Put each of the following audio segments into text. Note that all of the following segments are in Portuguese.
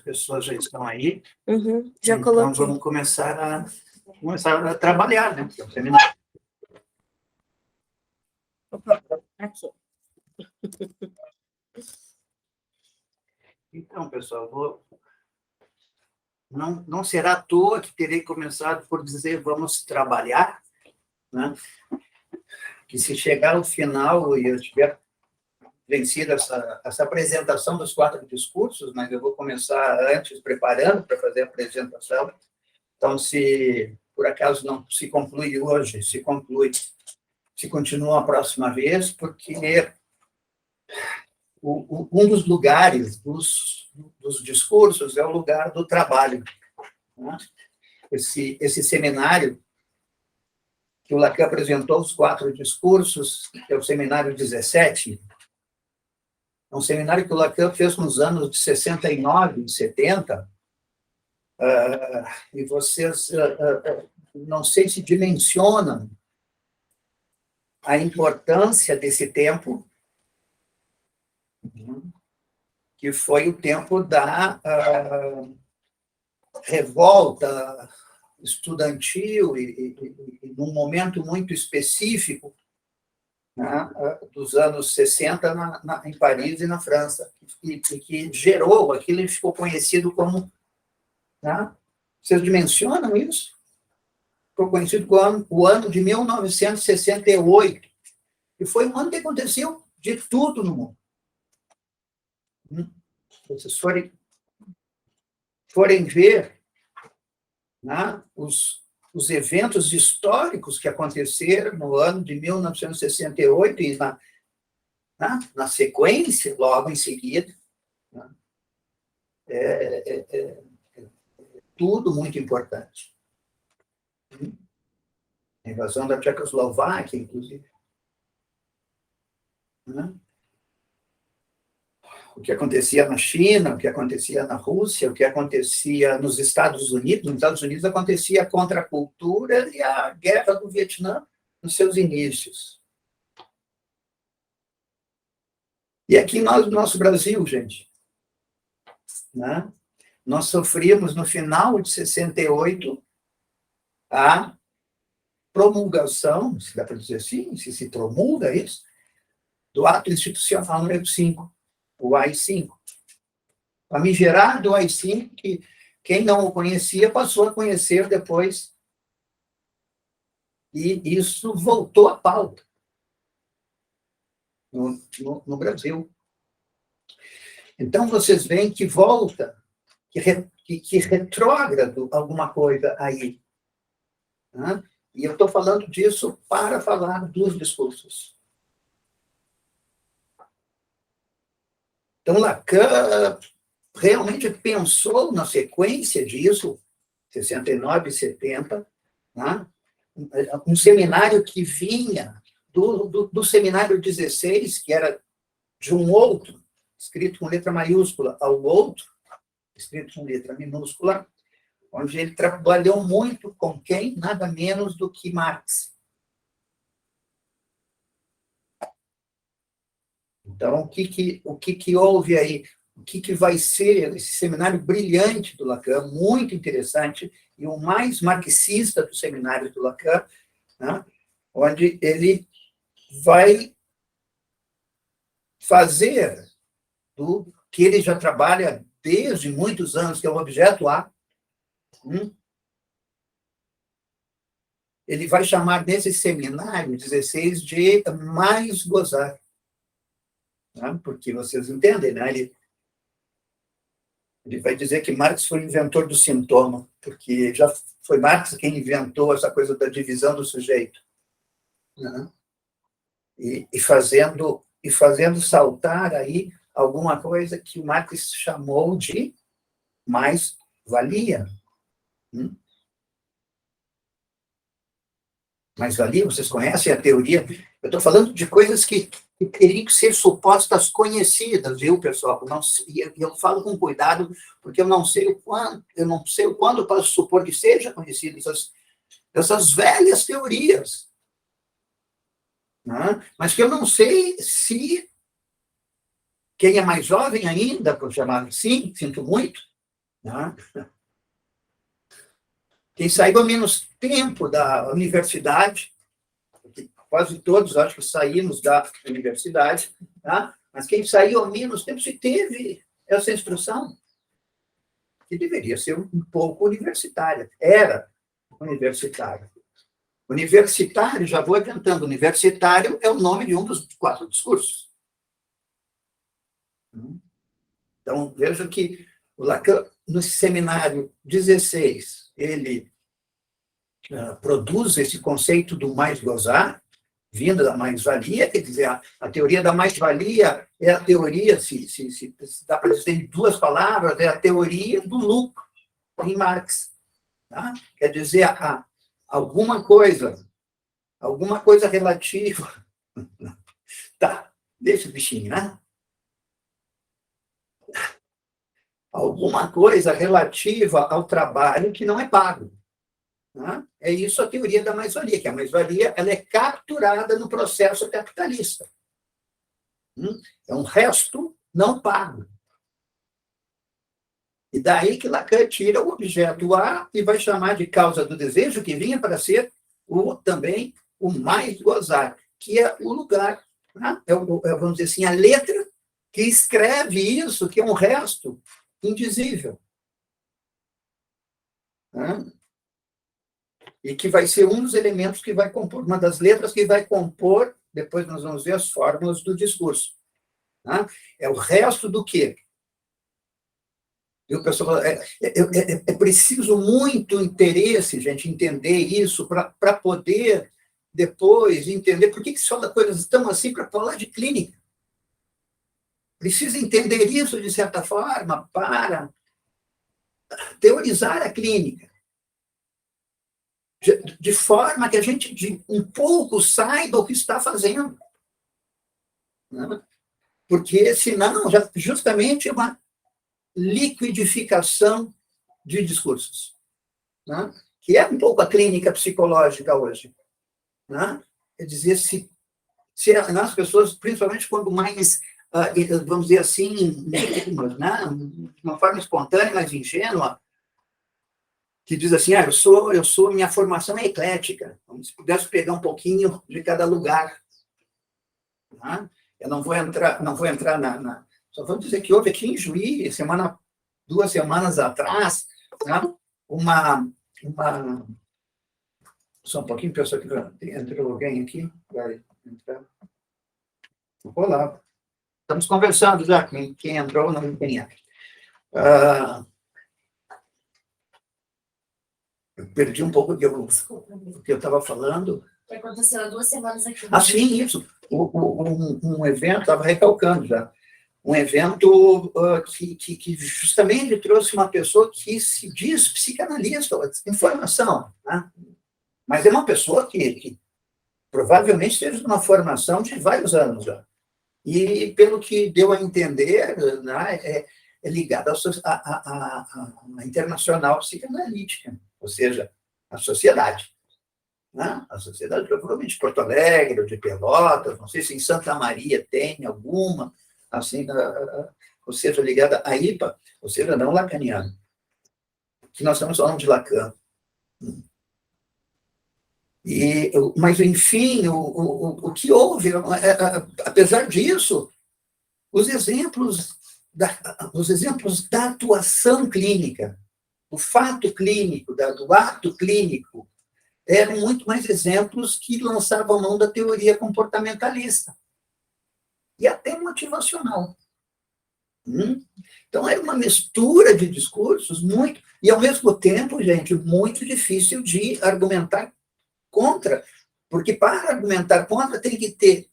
pessoas já estão aí. Já então, coloquei. vamos começar a trabalhar, né? O seminário. Opa, aqui. Então, pessoal, não será à toa que terei começado por dizer vamos trabalhar, né? Que se chegar ao final e eu tiver vencido essa apresentação dos 4 discursos, mas eu vou começar antes preparando para fazer a apresentação. Então, se por acaso não se conclui hoje, se continua a próxima vez, porque um dos lugares dos discursos é o lugar do trabalho, né? Esse seminário que o Lacan apresentou, os 4 discursos, que é o seminário 17, é um seminário que o Lacan fez nos anos de 69 e 70, e vocês não sei se dimensionam a importância desse tempo, que foi o tempo da revolta estudantil e num momento muito específico, né, dos anos 60 em Paris e na França, e que gerou aquilo e ficou conhecido como... Né, vocês dimensionam isso? Ficou conhecido como o ano de 1968, e foi um ano que aconteceu de tudo no mundo. Se vocês forem ver, né, os eventos históricos que aconteceram no ano de 1968 e na sequência, logo em seguida, né, tudo muito importante. A invasão da Tchecoslováquia, inclusive. Né? O que acontecia na China, o que acontecia na Rússia, o que acontecia nos Estados Unidos. Nos Estados Unidos acontecia a contracultura e a guerra do Vietnã nos seus inícios. E aqui no nosso Brasil, gente, né, nós sofrimos, no final de 68, a promulgação, se dá para dizer assim, se promulga isso, do Ato Institucional número 5, o AI-5. Famigerado AI-5, que quem não o conhecia passou a conhecer depois, e isso voltou à pauta no Brasil. Então, vocês veem que volta, que retrógrado alguma coisa aí. Né? E eu estou falando disso para falar dos discursos. Então, Lacan realmente pensou na sequência disso, 69 e 70, né? Um seminário que vinha do seminário 16, que era de um outro, escrito com letra maiúscula, ao outro, escrito com letra minúscula, onde ele trabalhou muito com quem? Nada menos do que Marx. Então, o que houve aí? O que vai ser esse seminário brilhante do Lacan, muito interessante, e o mais marxista dos seminários do Lacan, né, onde ele vai fazer do que ele já trabalha desde muitos anos, que é o objeto A, ele vai chamar nesse seminário 16 de mais gozar. Né? Porque vocês entendem, né? Ele vai dizer que Marx foi o inventor do sintoma, porque já foi Marx quem inventou essa coisa da divisão do sujeito. Né? E fazendo saltar aí alguma coisa que o Marx chamou de mais-valia. Mais-valia, vocês conhecem a teoria? Eu estou falando de coisas que teriam que ser supostas conhecidas, viu, pessoal? Eu falo com cuidado, porque eu não sei o quando posso supor que seja conhecido essas velhas teorias. Né? Mas que eu não sei se quem é mais jovem ainda, por chamar assim, sinto muito, Né? Quem saiu há menos tempo da universidade, quase todos acho que saímos da universidade, tá? Mas quem saiu há menos tempo, se teve essa instrução, que deveria ser um pouco universitária, era universitária. Universitário, já vou adiantando, universitário é o nome de um dos 4 discursos. Então, veja que o Lacan, no seminário 16, ele produz esse conceito do mais gozar, vinda da mais-valia, quer dizer, a teoria da mais-valia é a teoria, se dá para dizer em 2 palavras, é a teoria do lucro, em Marx. Tá? Quer dizer, alguma coisa relativa. Tá, deixa o bichinho, né? Alguma coisa relativa ao trabalho que não é pago. Né? É isso a teoria da mais-valia, que a mais-valia ela é capturada no processo capitalista. É um resto não pago. E daí que Lacan tira o objeto A e vai chamar de causa do desejo, que vinha para ser também o mais gozar, que é o lugar, né? Vamos dizer assim, a letra que escreve isso, que é um resto indizível. Né? E que vai ser um dos elementos que vai compor, uma das letras que vai compor, depois nós vamos ver as fórmulas do discurso. Né? É o resto do quê? E o pessoal é preciso muito interesse, gente, entender isso, para poder depois entender por que se fala coisas tão assim para falar de clínica. Precisa entender isso, de certa forma, para teorizar a clínica. De forma que a gente um pouco saiba o que está fazendo. Né? Porque, senão, justamente é uma liquidificação de discursos. Né? Que é um pouco a clínica psicológica hoje. Né? Quer dizer, se as pessoas, principalmente quando mais, vamos dizer assim, né? De uma forma espontânea, mais ingênua, que diz assim, minha formação é eclética, se pudesse pegar um pouquinho de cada lugar. Né? Eu não vou entrar só vou dizer que houve aqui em Juí, 2 semanas atrás, né? Só um pouquinho, pessoal, que entrou alguém aqui, vai entrar. Olá. Estamos conversando já, quem entrou, não quem é. Eu perdi um pouco o que eu estava falando. Que aconteceu há 2 semanas aqui. Sim, isso. Um evento, estava recalcando já, um evento que justamente trouxe uma pessoa que se diz psicanalista, informação, né? Mas é uma pessoa que provavelmente teve uma formação de vários anos já. E, pelo que deu a entender, né, é ligada à Internacional Psicanalítica, ou seja, à sociedade. Né? A sociedade, provavelmente, de Porto Alegre, ou de Pelotas, não sei se em Santa Maria tem alguma, assim, ou seja, ligada à IPA, ou seja, não lacaniana. Que nós estamos falando de Lacan. Mas, enfim, o que houve, apesar disso, os exemplos da atuação clínica, do fato clínico, do ato clínico, eram muito mais exemplos que lançavam a mão da teoria comportamentalista e até motivacional. Então, era uma mistura de discursos muito, e ao mesmo tempo, gente, muito difícil de argumentar contra, porque para argumentar contra tem que ter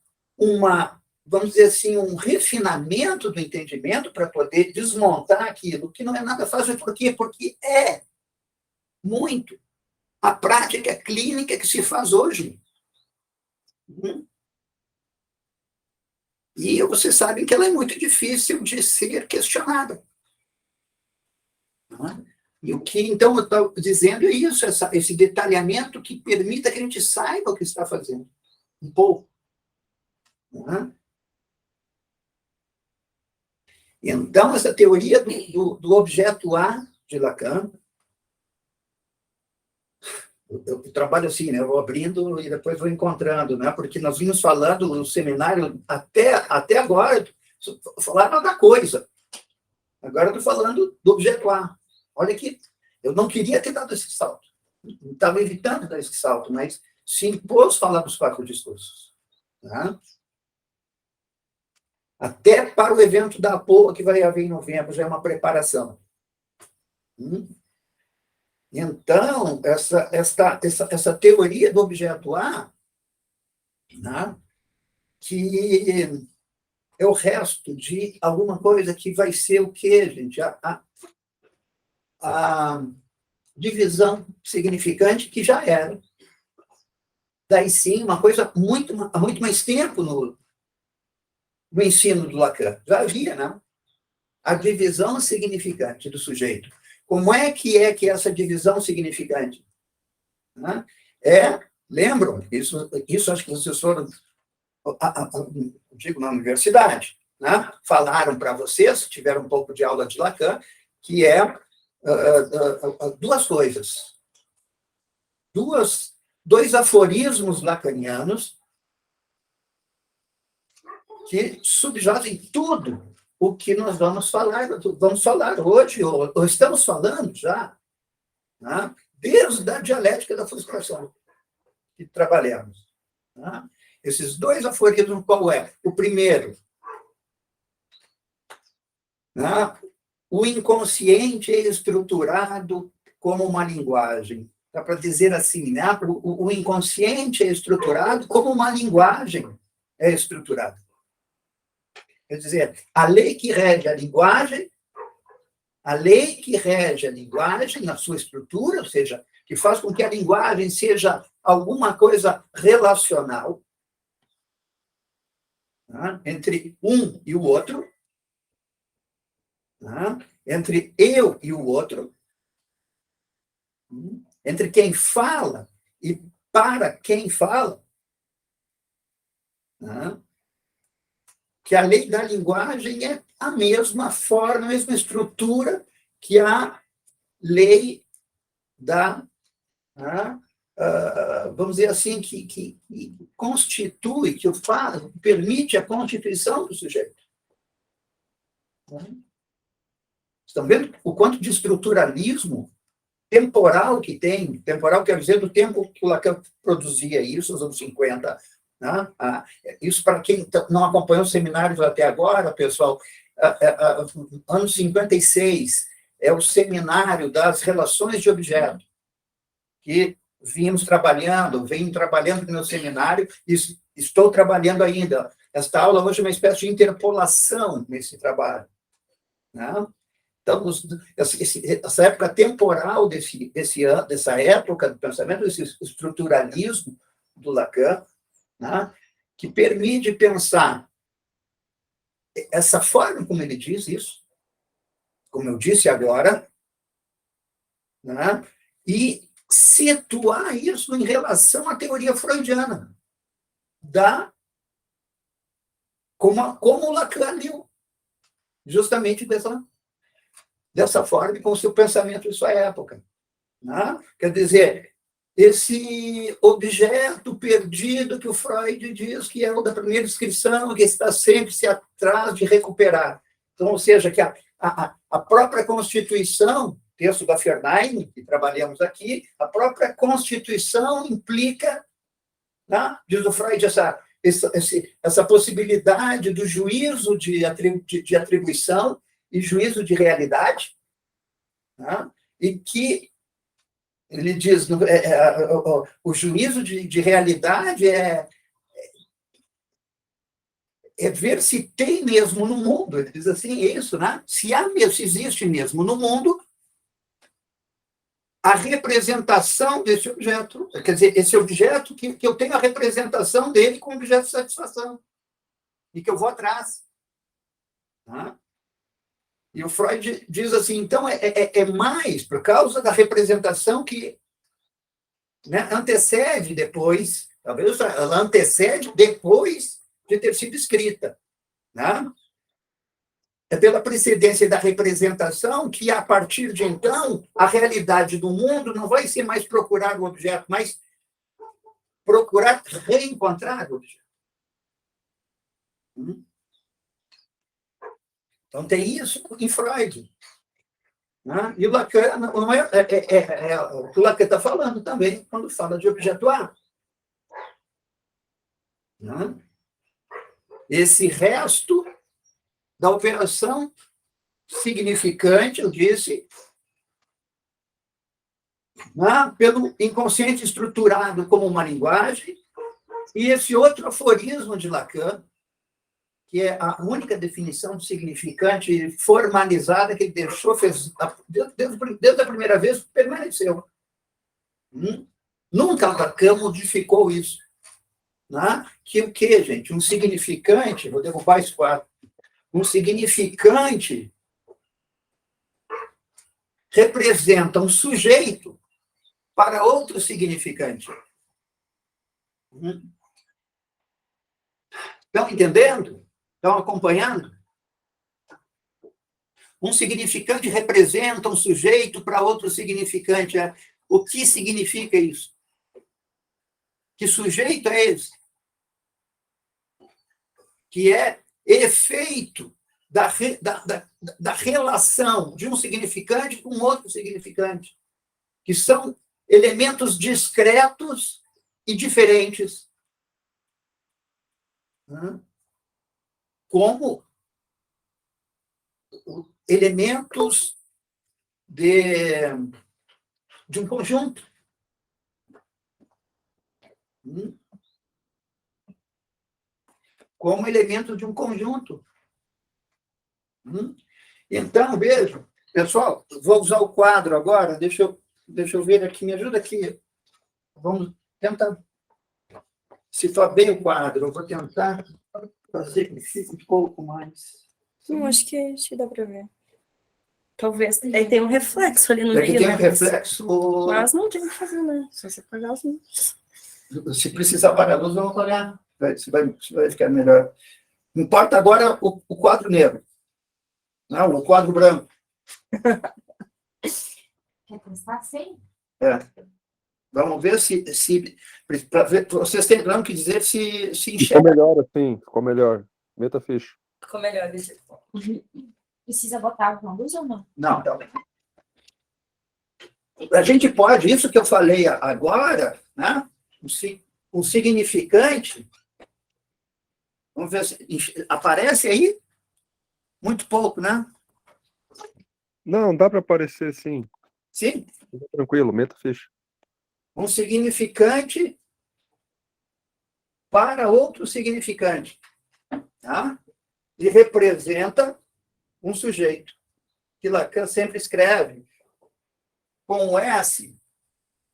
vamos dizer assim, um refinamento do entendimento para poder desmontar aquilo, que não é nada fácil. Por quê? Porque é muito a prática clínica que se faz hoje. E vocês sabem que ela é muito difícil de ser questionada. E o que, então, eu estou dizendo é isso, esse detalhamento que permita que a gente saiba o que está fazendo. Um pouco. Então, essa teoria do objeto A de Lacan. Eu trabalho assim, né? Eu vou abrindo e depois vou encontrando, né? Porque nós vimos falando no seminário até agora, falaram da coisa. Agora eu estou falando do objeto A. Olha aqui, eu não queria ter dado esse salto. Estava evitando dar esse salto, mas se impôs falar dos 4 discursos. Tá? Até para o evento da APOA, que vai haver em novembro, já é uma preparação. Então, essa teoria do objeto A, né, que é o resto de alguma coisa que vai ser o quê, gente? A divisão significante que já era. Daí sim, uma coisa há muito mais tempo no ensino do Lacan. Já havia, né? A divisão significante do sujeito. Como é que essa divisão significante? Né? Lembram? Isso acho que vocês foram, digo, na universidade, né? Falaram para vocês, tiveram um pouco de aula de Lacan, que duas coisas. Dois aforismos lacanianos que subjazem tudo o que nós vamos falar hoje, ou estamos falando já, né? Desde a dialética da frustração que trabalhamos. Né? Esses 2 aforismos, qual é? O primeiro, né? O inconsciente é estruturado como uma linguagem. Dá para dizer assim, né? O inconsciente é estruturado como uma linguagem é estruturada. Quer dizer, a lei que rege a linguagem na sua estrutura, ou seja, que faz com que a linguagem seja alguma coisa relacional, né, entre um e o outro, né, entre eu e o outro, entre quem fala e para quem fala, né, que a lei da linguagem é a mesma forma, a mesma estrutura que a lei da, vamos dizer assim, que constitui, que permite a constituição do sujeito. Estão vendo o quanto de estruturalismo temporal que tem? Temporal quer dizer do tempo que o Lacan produzia isso, nos anos 50. Né? Isso, para quem não acompanhou os seminários até agora, pessoal, anos 56 é o seminário das relações de objeto, que venho trabalhando no meu seminário, e estou trabalhando ainda. Esta aula hoje é uma espécie de interpolação nesse trabalho. Né? Então, essa época temporal dessa época do pensamento, desse estruturalismo do Lacan, né, que permite pensar essa forma como ele diz isso, como eu disse agora, né, e situar isso em relação à teoria freudiana, como o Lacan leu, justamente dessa forma e com o seu pensamento de sua época. Né? Quer dizer, esse objeto perdido que o Freud diz que é o da primeira descrição, que está sempre se atrás de recuperar. Então, ou seja, que a própria Constituição, texto da Fernheim, que trabalhamos aqui, a própria Constituição implica, né, diz o Freud, essa possibilidade do juízo de atribuição e juízo de realidade, né, e que ele diz, o juízo de realidade é ver se tem mesmo no mundo. Ele diz assim, isso, né? Se existe mesmo no mundo a representação desse objeto. Quer dizer, esse objeto que eu tenho a representação dele como objeto de satisfação. E que eu vou atrás. Tá? E o Freud diz assim, então, é mais por causa da representação que, né, antecede depois, talvez ela antecede depois de ter sido escrita. Né? É pela precedência da representação que, a partir de então, a realidade do mundo não vai ser mais procurar o objeto, mas procurar reencontrar o objeto. Então, tem isso em Freud. Né? E o Lacan, não é o que o Lacan está falando também, quando fala de objetuar. Né? Esse resto da operação significante, eu disse, né? Pelo inconsciente estruturado como uma linguagem, e esse outro aforismo de Lacan, que é a única definição de significante formalizada que ele deixou, fez, desde a primeira vez, permaneceu. Nunca Lacan modificou isso. Né? Que o quê, gente? Um significante, vou derrubar esse quadro, um significante representa um sujeito para outro significante. Estão entendendo? Estão acompanhando? Um significante representa um sujeito para outro significante. O que significa isso? Que sujeito é esse? Que é efeito da relação de um significante com outro significante, que são elementos discretos e diferentes. Como elementos de um conjunto. Como elemento de um conjunto. Então, veja, pessoal, vou usar o quadro agora, deixa eu ver aqui, me ajuda aqui. Vamos tentar situar bem o quadro, eu vou tentar fazer que fique um pouco mais. Não, acho que dá para ver. Talvez. Aí tem um reflexo ali no meio. Aqui tem um reflexo. Mas não tem o que fazer, né? Só você apagar as luzes. Se precisar apagar a luz, eu vou apagar. Vai ficar melhor. Importa agora o quadro negro. Não, o quadro branco. Quer testar sim? Vamos ver se para ver, vocês têm que dizer se enxerga. Ficou melhor assim, ficou melhor. Meta ficha. Ficou melhor desse. Precisa botar alguma luz ou não? Não, também. A gente pode, isso que eu falei agora, né? Um significante, vamos ver se aparece aí? Muito pouco, né? Não, dá para aparecer sim. Sim? Fica tranquilo, meta ficha. Um significante para outro significante. Tá? E representa um sujeito, que Lacan sempre escreve com o S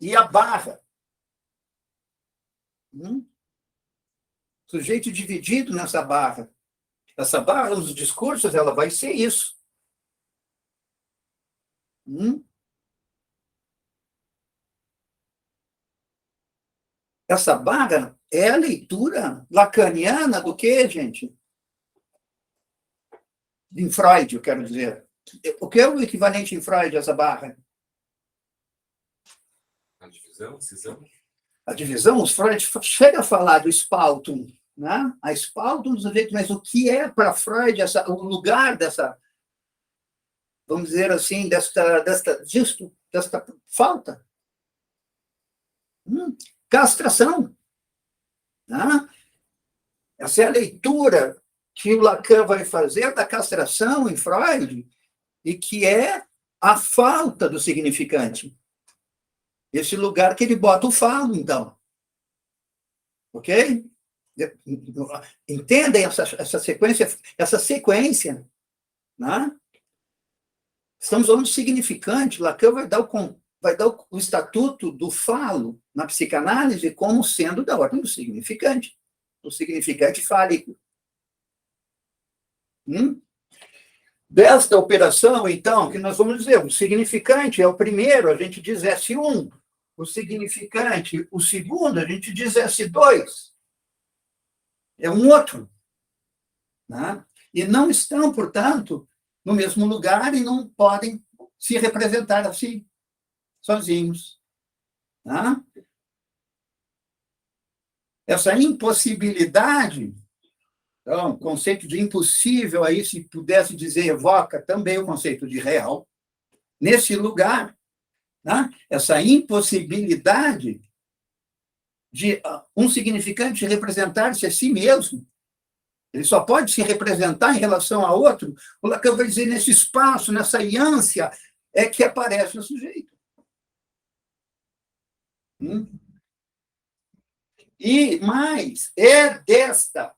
e a barra. Sujeito dividido nessa barra. Essa barra, nos discursos, ela vai ser isso. Essa barra é a leitura lacaniana do quê, gente? Em Freud, eu quero dizer. O que é o equivalente em Freud a essa barra? A divisão, cisão. A divisão, os Freud chega a falar do Spaltung, né? A Spaltung dos sujeitos, mas o que é para Freud o lugar dessa, vamos dizer assim, desta falta? Castração. Né? Essa é a leitura que o Lacan vai fazer da castração em Freud, e que é a falta do significante. Esse lugar que ele bota o falo, então. Ok? Entendem essa sequência? Né? Estamos falando de significante. Lacan vai dar o estatuto do falo na psicanálise como sendo da ordem do significante. O significante fálico. Desta operação, então, que nós vamos dizer, o significante é o primeiro, a gente diz S1. O significante, o segundo, a gente diz S2. É um outro. Né? E não estão, portanto, no mesmo lugar e não podem se representar assim, sozinhos. Tá? Essa impossibilidade, então, o conceito de impossível, aí, se pudesse dizer, evoca também o conceito de real. Nesse lugar, né? Essa impossibilidade de um significante representar-se a si mesmo, ele só pode se representar em relação a outro, o Lacan vai dizer, nesse espaço, nessa ânsia, é que aparece o sujeito. E mais, é desta,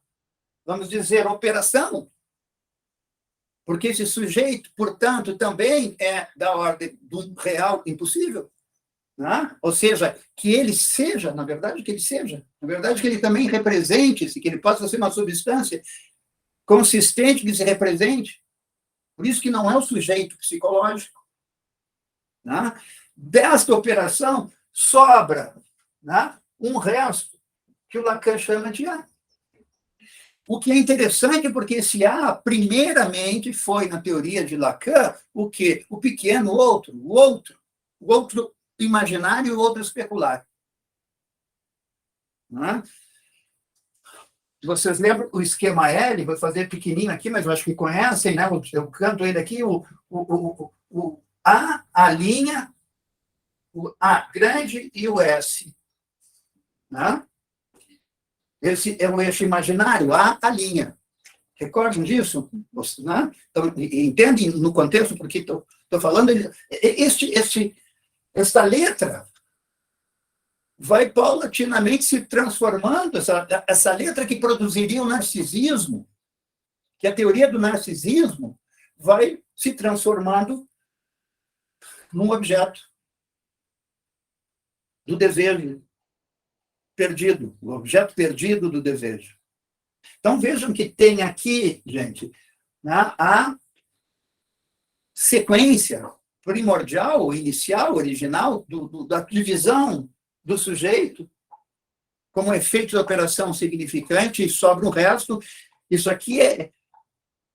vamos dizer, operação, porque esse sujeito, portanto, também é da ordem do real impossível, né? Ou seja, que ele seja, na verdade, que ele também represente-se, que ele possa ser uma substância consistente que se represente. Por isso que não é o sujeito psicológico. Né? Desta operação sobra, né, um resto que o Lacan chama de A. O que é interessante porque esse A, primeiramente, foi, na teoria de Lacan, o quê? O pequeno outro, o outro imaginário e o outro especular. Né? Vocês lembram o esquema L? Vou fazer pequenininho aqui, mas eu acho que conhecem, né? Eu canto ele aqui, o A, a linha, o A grande e o S. Né? Esse é o eixo imaginário, a linha. Recordam disso? Né? Então, entendem no contexto porque estou falando? Esta letra vai paulatinamente se transformando, essa letra que produziria o narcisismo, que a teoria do narcisismo vai se transformando num objeto do desejo perdido, o objeto perdido do desejo. Então, vejam que tem aqui, gente, né, a sequência primordial, inicial, original, da divisão do sujeito, como efeito da operação significante, e sobra o resto. Isso aqui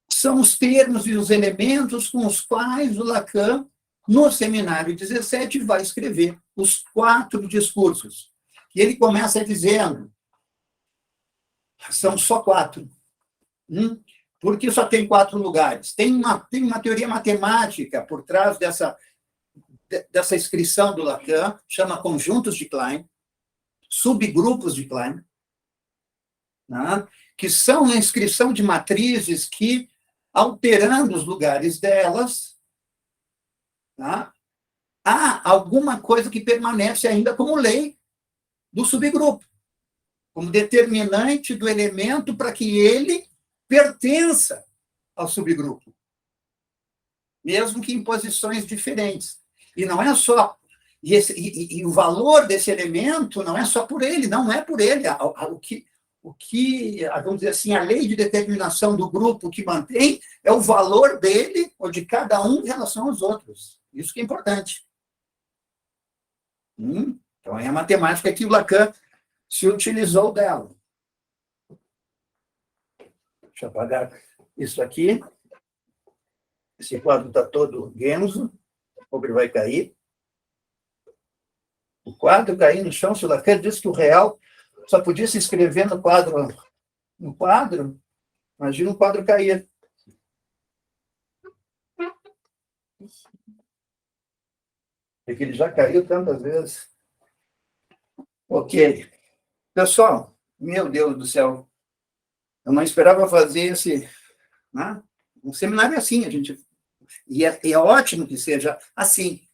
são os termos e os elementos com os quais o Lacan, no seminário 17, vai escrever os 4 discursos. E ele começa dizendo, são só 4. Porque só tem 4 lugares. Tem uma teoria matemática por trás dessa inscrição do Lacan, chama conjuntos de Klein, subgrupos de Klein, né, que são a inscrição de matrizes que, alterando os lugares delas, né, há alguma coisa que permanece ainda como lei do subgrupo, como determinante do elemento para que ele pertença ao subgrupo, mesmo que em posições diferentes. E não é só... E o valor desse elemento não é só por ele, não é por ele. O que, vamos dizer assim, a lei de determinação do grupo que mantém é o valor dele ou de cada um em relação aos outros. Isso que é importante. Então, é a matemática que o Lacan se utilizou dela. Deixa eu apagar isso aqui. Esse quadro está todo guenzo. O pobre vai cair. O quadro cair no chão. Se o Lacan disse que o real só podia se escrever no quadro, imagina o quadro cair. Porque ele já caiu tantas vezes. Ok. Pessoal, meu Deus do céu, eu não esperava fazer né, um seminário assim, e é ótimo que seja assim.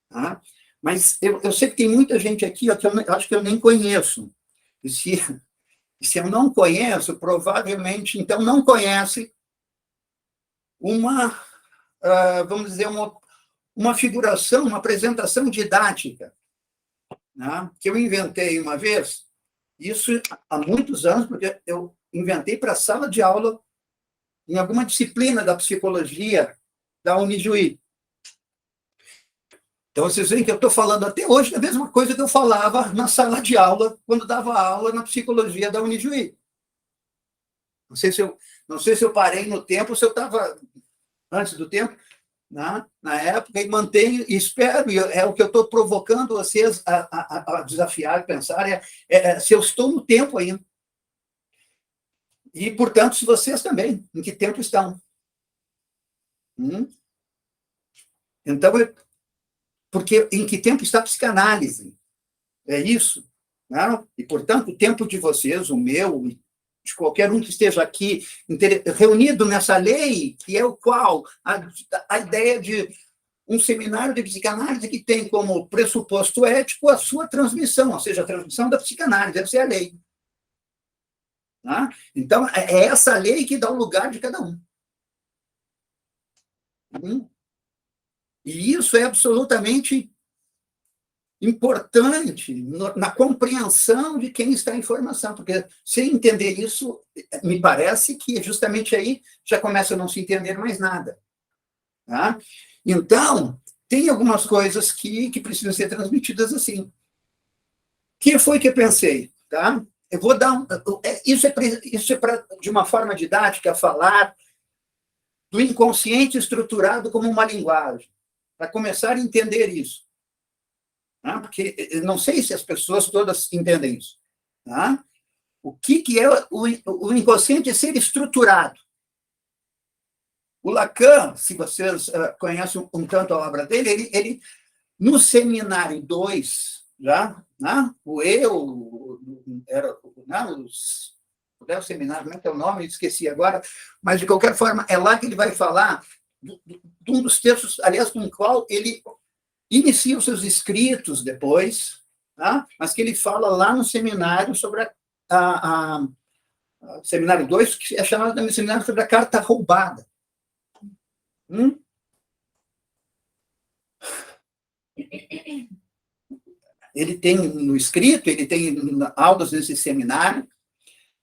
Tá? Mas eu sei que tem muita gente aqui que eu acho que eu nem conheço. E se eu não conheço, provavelmente, então, não conhece vamos dizer, uma figuração, uma apresentação didática, né, que eu inventei uma vez, isso há muitos anos, porque eu inventei para a sala de aula em alguma disciplina da psicologia da Unijuí. Então, vocês veem que eu estou falando até hoje a mesma coisa que eu falava na sala de aula, quando dava aula na psicologia da Unijuí. Não sei se eu parei no tempo, se eu estava antes do tempo, na época, e mantenho, e espero, e é o que eu estou provocando vocês a desafiar, a pensar, se eu estou no tempo ainda. E, portanto, se vocês também, em que tempo estão. Então, porque em que tempo está a psicanálise? É isso. Não? E, portanto, o tempo de vocês, o meu, de qualquer um que esteja aqui, reunido nessa lei, que é o qual a ideia de um seminário de psicanálise que tem como pressuposto ético a sua transmissão, ou seja, a transmissão da psicanálise, essa é a lei. Tá? Então, é essa lei que dá o lugar de cada um. E isso é absolutamente importante na compreensão de quem está em formação, porque sem entender isso, me parece que justamente aí já começa a não se entender mais nada. Tá? Então, tem algumas coisas que precisam ser transmitidas assim. O que foi que eu pensei? Tá? Eu vou dar isso é para, de uma forma didática, falar do inconsciente estruturado como uma linguagem, para começar a entender isso. Tá? Porque eu não sei se as pessoas todas entendem isso. Tá? O que é o inconsciente ser estruturado? O Lacan, se vocês conhecem um tanto a obra dele, ele no seminário 2, já, né? O eu, era, né? O seminário, como é que é o nome? Esqueci agora, mas, de qualquer forma, é lá que ele vai falar de um dos textos, aliás, com o qual ele inicia os seus escritos depois, tá? Mas que ele fala lá no seminário sobre seminário 2, que é chamado também seminário sobre a carta roubada. Ele tem no escrito, ele tem aulas nesse seminário.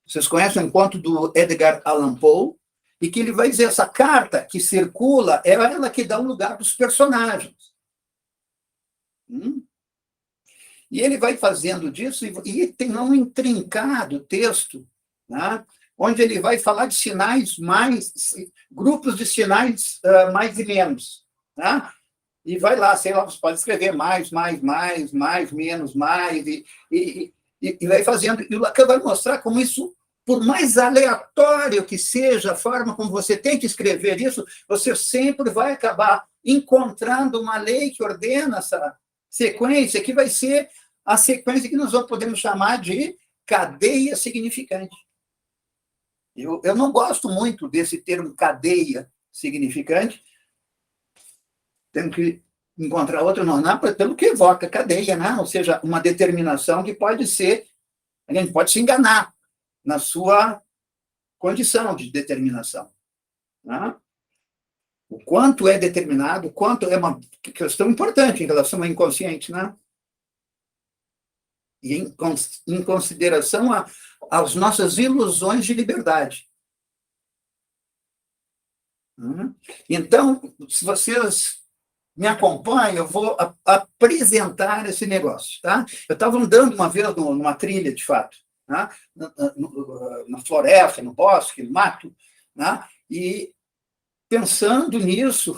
Vocês conhecem um conto do Edgar Allan Poe, e que ele vai dizer, essa carta que circula, é ela que dá um lugar para os personagens. E ele vai fazendo disso, e tem um intrincado texto, né, onde ele vai falar de sinais grupos de sinais mais e menos. Né? E vai lá, sei lá, você pode escrever mais, menos, mais, e vai fazendo. E o Lacan vai mostrar como isso, por mais aleatório que seja a forma como você tenta escrever isso, você sempre vai acabar encontrando uma lei que ordena essa sequência, que vai ser a sequência que nós podemos chamar de cadeia significante. Eu não gosto muito desse termo cadeia significante, tenho que encontrar outro nome, pelo que evoca cadeia, né? Ou seja, uma determinação que pode ser, a gente pode se enganar na sua condição de determinação. Né? O quanto é determinado, o quanto é uma questão importante em relação ao inconsciente, né? E em consideração às nossas ilusões de liberdade. Então, se vocês me acompanham, eu vou apresentar esse negócio. Tá? Eu estava andando uma vez numa trilha, de fato, né? Na floresta, no bosque, no mato, né? E pensando nisso,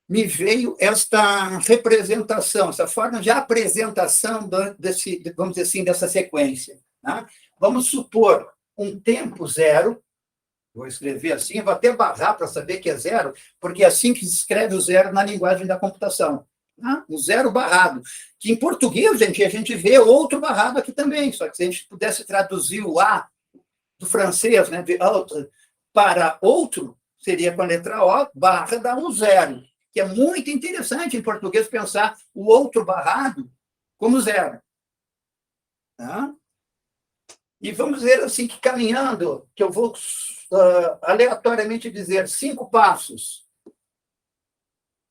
me veio esta representação, essa forma de apresentação vamos dizer assim, dessa sequência. Né? Vamos supor um tempo zero, vou escrever assim, vou até barrar para saber que é zero, porque é assim que se escreve o zero na linguagem da computação. Né? O zero barrado, que em português, gente, a gente vê outro barrado aqui também, só que se a gente pudesse traduzir o A do francês, né, de autre, para outro, seria com a letra O, barra dá um zero, que é muito interessante em português pensar o outro barrado como zero. Tá? E vamos dizer assim, que caminhando, que eu vou aleatoriamente dizer 5 passos,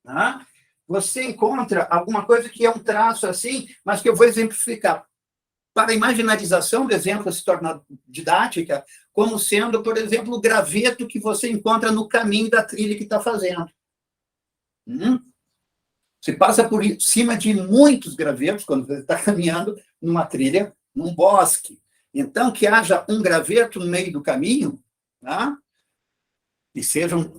tá? Você encontra alguma coisa que é um traço assim, mas que eu vou exemplificar. Para a imaginarização do exemplo se tornar didática, como sendo, por exemplo, o graveto que você encontra no caminho da trilha que está fazendo. Você passa por cima de muitos gravetos quando você está caminhando numa trilha, num bosque. Então, que haja um graveto no meio do caminho, tá?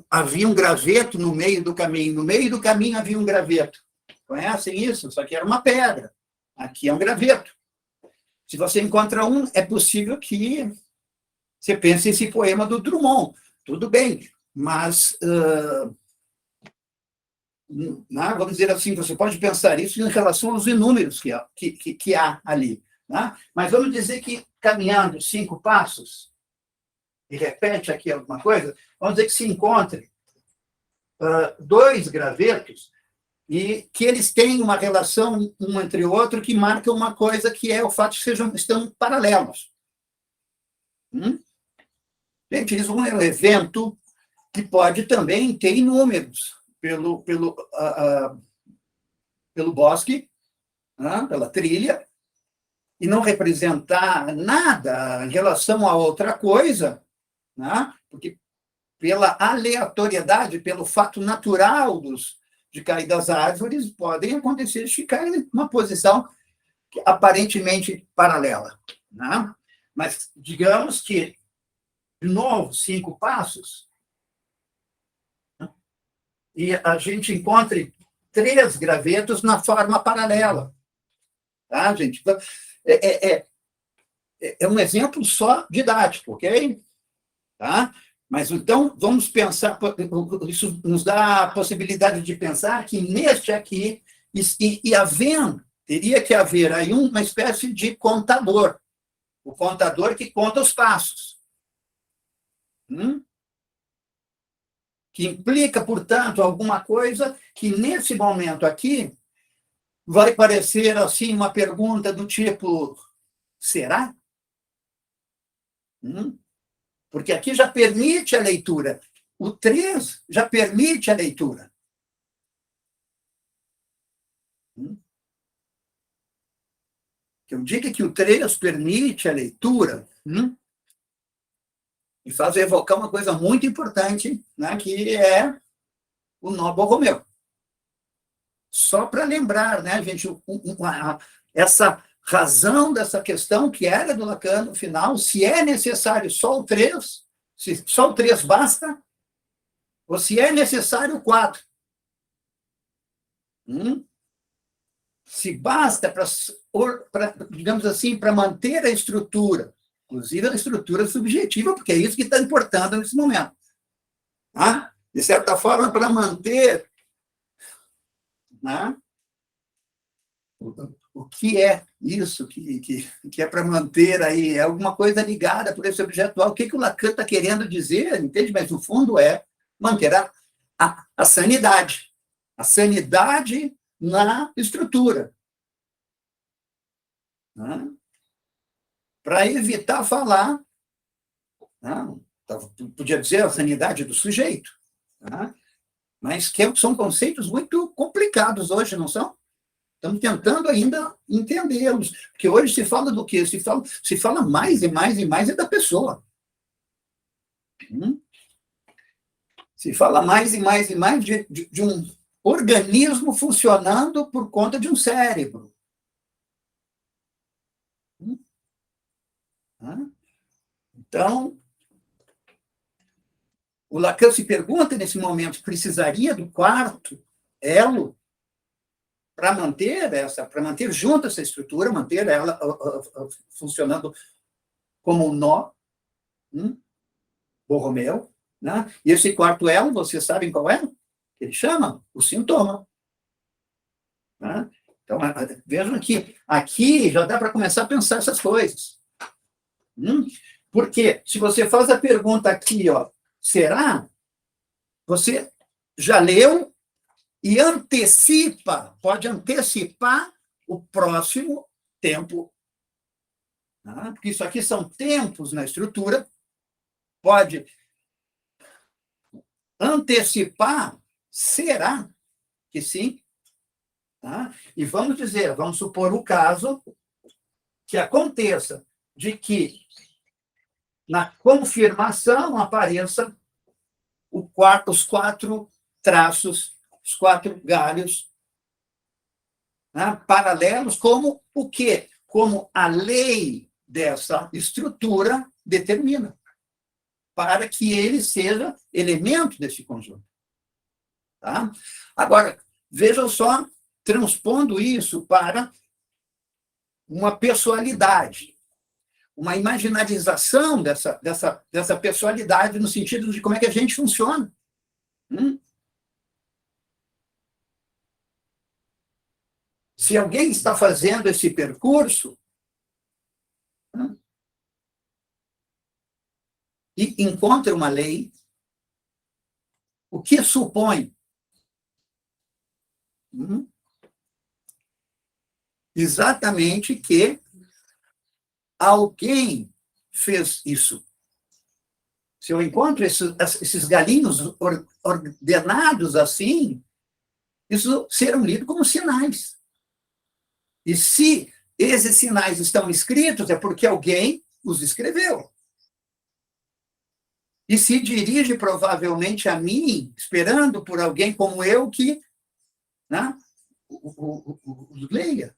Havia um graveto no meio do caminho. No meio do caminho havia um graveto. Conhecem isso? Só que era uma pedra. Aqui é um graveto. Se você encontra um, é possível que você pense esse poema do Drummond. Tudo bem, mas, vamos dizer assim, você pode pensar isso em relação aos inúmeros que há ali. Né? Mas vamos dizer que caminhando 5 passos, e repete aqui alguma coisa, vamos dizer que se encontre 2 gravetos e que eles têm uma relação um entre o outro que marca uma coisa que é o fato de que estão paralelos. Gente, isso é um evento que pode também ter inúmeros pelo bosque, pela trilha, e não representar nada em relação a outra coisa, porque pela aleatoriedade, pelo fato natural de cair das árvores, podem acontecer de ficar em uma posição aparentemente paralela. Mas digamos que, de novo, 5 passos, e a gente encontre 3 gravetos na forma paralela. Tá, gente? Então, é um exemplo só didático, ok? Tá? Mas, então, vamos pensar, isso nos dá a possibilidade de pensar que neste aqui, teria que haver aí uma espécie de contador, o contador que conta os passos. Que implica, portanto, alguma coisa que, nesse momento aqui, vai parecer assim uma pergunta do tipo: será? Porque aqui já permite a leitura. O 3 já permite a leitura. Que eu diga que o 3 permite a leitura, e faz evocar uma coisa muito importante, que é o nó Borromeu. Só para lembrar, gente, essa razão dessa questão que era do Lacan no final, se é necessário só o 3, se só o 3 basta, ou se é necessário o 4. Se basta digamos assim, para manter a estrutura, inclusive a estrutura subjetiva, porque é isso que está importando nesse momento. De certa forma, para manter o que é isso, que é para manter aí, é alguma coisa ligada por esse objetual. O que o Lacan está querendo dizer, entende? Mas, no fundo, é manter a sanidade. A sanidade na estrutura. Para evitar falar, podia dizer a sanidade do sujeito, mas que são conceitos muito complicados hoje, não são? Estamos tentando ainda entendê-los, porque hoje se fala do quê? Se fala mais e mais e mais da pessoa. Se fala mais e mais e mais de um organismo funcionando por conta de um cérebro. Então, o Lacan se pergunta, nesse momento, precisaria do 4º elo para manter junto essa estrutura, manter ela funcionando como um nó, Borromeu, E esse 4º elo, vocês sabem qual é? Ele chama o sintoma. Então, vejam que aqui já dá para começar a pensar essas coisas. Porque se você faz a pergunta aqui, será? Você já leu e pode antecipar o próximo tempo. Porque isso aqui são tempos na estrutura, pode antecipar, será que sim? E vamos supor o caso que aconteça de que na confirmação apareça os 4 traços, os 4 galhos, paralelos, como o quê? Como a lei dessa estrutura determina, para que ele seja elemento desse conjunto. Tá? Agora, vejam só, transpondo isso para uma pessoalidade, uma imaginarização dessa pessoalidade no sentido de como é que a gente funciona. Se alguém está fazendo esse percurso e encontra uma lei, o que supõe? Exatamente que alguém fez isso. Se eu encontro esses galinhos ordenados assim, isso serão lidos como sinais. E se esses sinais estão escritos, é porque alguém os escreveu. E se dirige provavelmente a mim, esperando por alguém como eu que, né, os leia.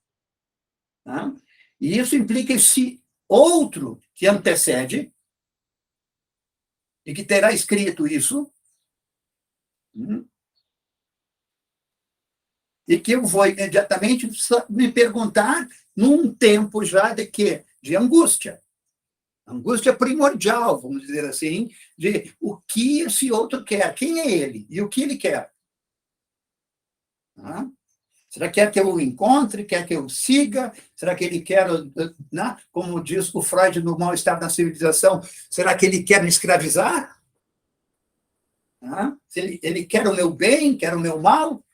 Né? E isso implica esse outro que antecede e que terá escrito isso, e que eu vou imediatamente me perguntar num tempo já de quê? De angústia. Angústia primordial, vamos dizer assim, de o que esse outro quer, quem é ele e o que ele quer. Tá? Será que quer que eu o encontre, quer que eu siga? Será que ele quer, né? Como diz o Freud no Mal-Estar da Civilização, será que ele quer me escravizar? Tá? Se ele quer o meu bem, quer o meu mal?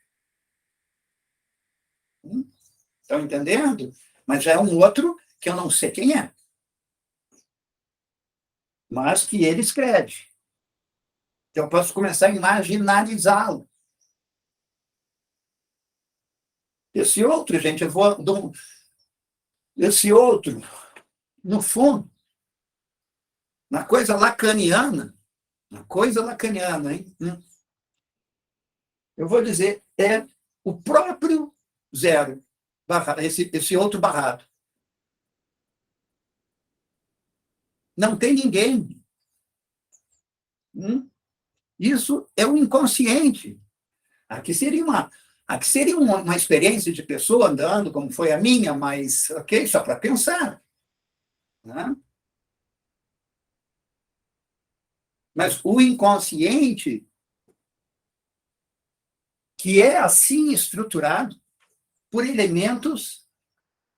Estão entendendo? Mas já é um outro que eu não sei quem é. Mas que ele escreve. Então, eu posso começar a imaginarizá-lo. Esse outro, gente, esse outro, no fundo, na coisa lacaniana, hein? Eu vou dizer, é o próprio zero, esse outro barrado. Não tem ninguém. Isso é o inconsciente. Aqui seria uma experiência de pessoa andando, como foi a minha, mas, ok, só para pensar. Né? Mas o inconsciente, que é assim estruturado por elementos,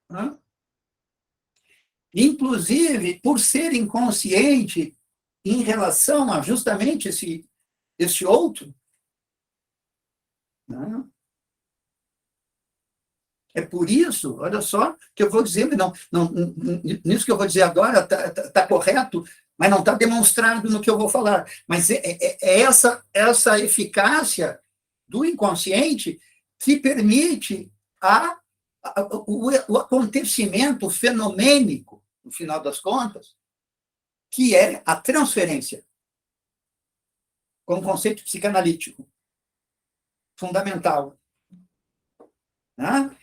né? Inclusive por ser inconsciente em relação a justamente esse outro, né? É por isso, olha só, que eu vou dizer, nisso que eu vou dizer agora está correto, mas não está demonstrado no que eu vou falar. Mas é essa eficácia do inconsciente que permite o acontecimento fenomênico, no final das contas, que é a transferência, como conceito psicanalítico fundamental. Né?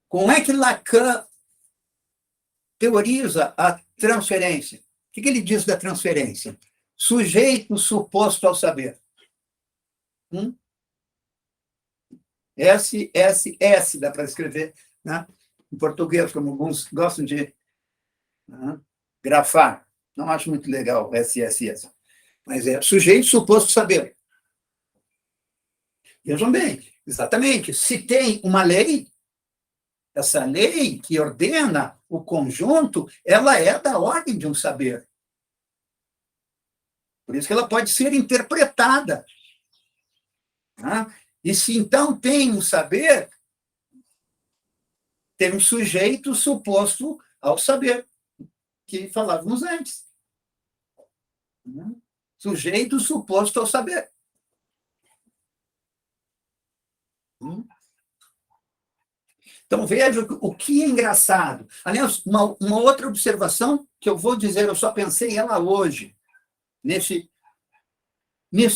Como é que Lacan teoriza a transferência? O que ele diz da transferência? Sujeito suposto ao saber. S, dá para escrever, né? Em português, como alguns gostam de, né, grafar. Não acho muito legal S. Mas é sujeito suposto saber. Vejam bem, exatamente. Se tem uma lei, essa lei que ordena o conjunto, ela é da ordem de um saber. Por isso que ela pode ser interpretada. Né? E se então tem um saber, tem um sujeito suposto ao saber, que falávamos antes. Sujeito suposto ao saber. Então, veja o que é engraçado. Aliás, uma outra observação que eu vou dizer, eu só pensei ela hoje, nisso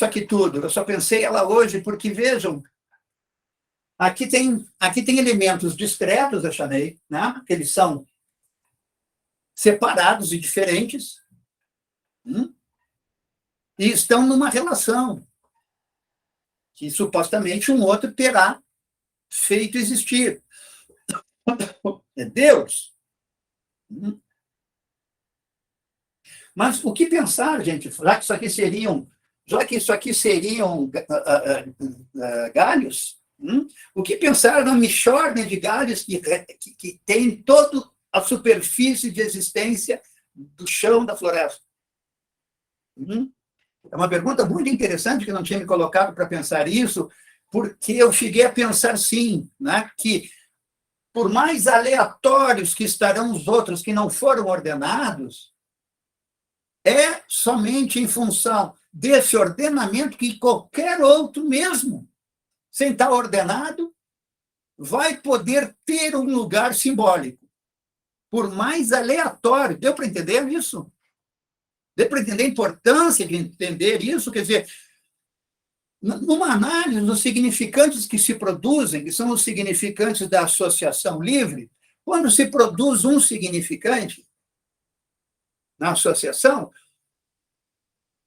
aqui tudo. Eu só pensei ela hoje porque, vejam, aqui tem elementos discretos, eu chamei, né? Que eles são separados e diferentes, e estão numa relação que supostamente um outro terá feito existir. É Deus. Mas o que pensar, gente, já que isso aqui seriam galhos, o que pensar na mixórdia de galhos que tem toda a superfície de existência do chão da floresta? É uma pergunta muito interessante, que eu não tinha me colocado para pensar isso, porque eu cheguei a pensar, sim, né, que por mais aleatórios que estarão os outros que não foram ordenados, é somente em função desse ordenamento que qualquer outro mesmo, sem estar ordenado, vai poder ter um lugar simbólico. Por mais aleatório. Deu para entender isso? Deu para entender a importância de entender isso? Quer dizer, numa análise dos significantes que se produzem, que são os significantes da associação livre, quando se produz um significante na associação,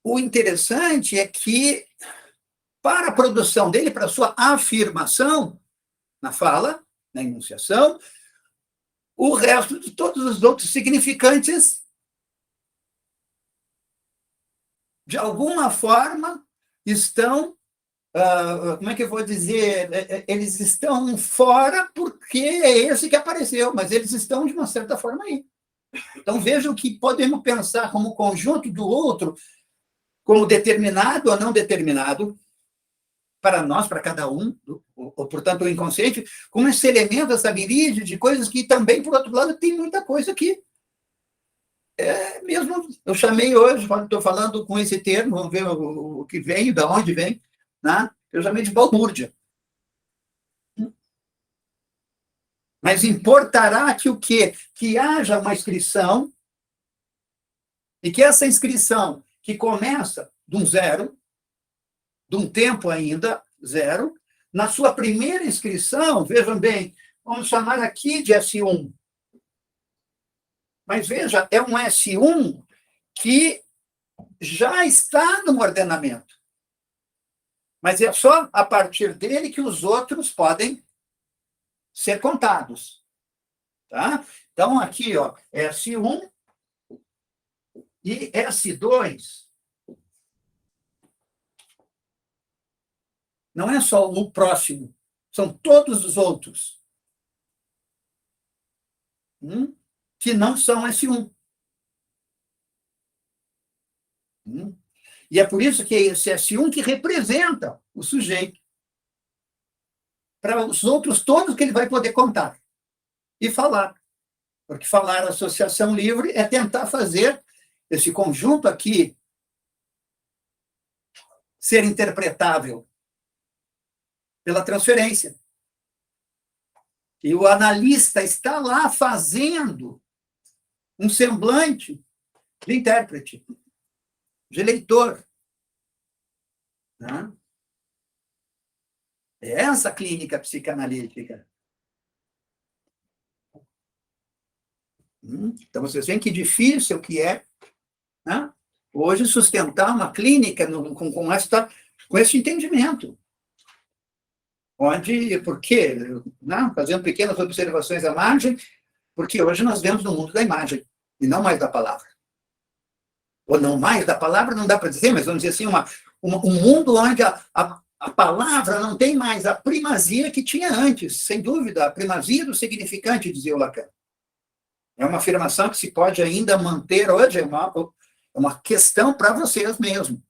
o interessante é que, para a produção dele, para a sua afirmação, na fala, na enunciação, o resto de todos os outros significantes, de alguma forma, estão, como é que eu vou dizer, eles estão fora porque é esse que apareceu, mas eles estão, de uma certa forma, aí. Então, vejam que podemos pensar como conjunto do outro, como determinado ou não determinado, para nós, para cada um, ou, portanto, o inconsciente, como esse elemento, essa miríade de coisas que também, por outro lado, tem muita coisa aqui. Mesmo, eu chamei hoje, estou falando com esse termo, vamos ver o que vem, de onde vem, né? Eu chamei de balbúrdia. Mas importará que o quê? Que haja uma inscrição, e que essa inscrição, que começa de um zero, de um tempo ainda zero, na sua primeira inscrição, vejam bem, vamos chamar aqui de S1. Mas veja, é um S1 que já está no ordenamento. Mas é só a partir dele que os outros podem ser contados. Tá? Então, aqui, ó, S1 e S2 não é só o próximo, são todos os outros que não são S1. E é por isso que é esse S1 que representa o sujeito para os outros todos que ele vai poder contar e falar. Porque falar associação livre é tentar fazer esse conjunto aqui ser interpretável pela transferência. E o analista está lá fazendo um semblante de intérprete, de leitor. Né? É essa clínica psicanalítica. Então, vocês veem que difícil que é, né? Hoje sustentar uma clínica com esse entendimento. Por quê? Né? Fazendo pequenas observações à margem, porque hoje nós vemos no mundo da imagem, e não mais da palavra. Ou não mais da palavra, não dá para dizer, mas vamos dizer assim, um mundo onde a palavra não tem mais a primazia que tinha antes, sem dúvida, a primazia do significante, dizia o Lacan. É uma afirmação que se pode ainda manter hoje, é uma questão para vocês mesmos,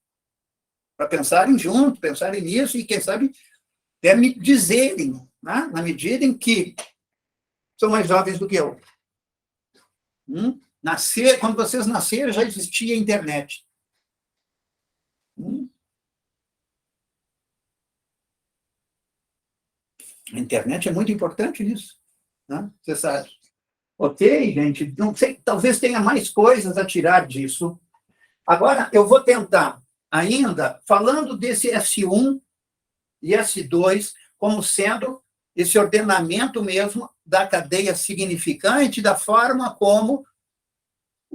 para pensarem junto, pensarem nisso, e quem sabe até me dizerem, né? Na medida em que são mais jovens do que eu. Quando vocês nasceram, já existia a internet. A internet é muito importante nisso, né? Você sabe. Ok, gente? Não sei, talvez tenha mais coisas a tirar disso. Agora, eu vou tentar, ainda, falando desse S1 e S2, como sendo esse ordenamento mesmo da cadeia significante, da forma como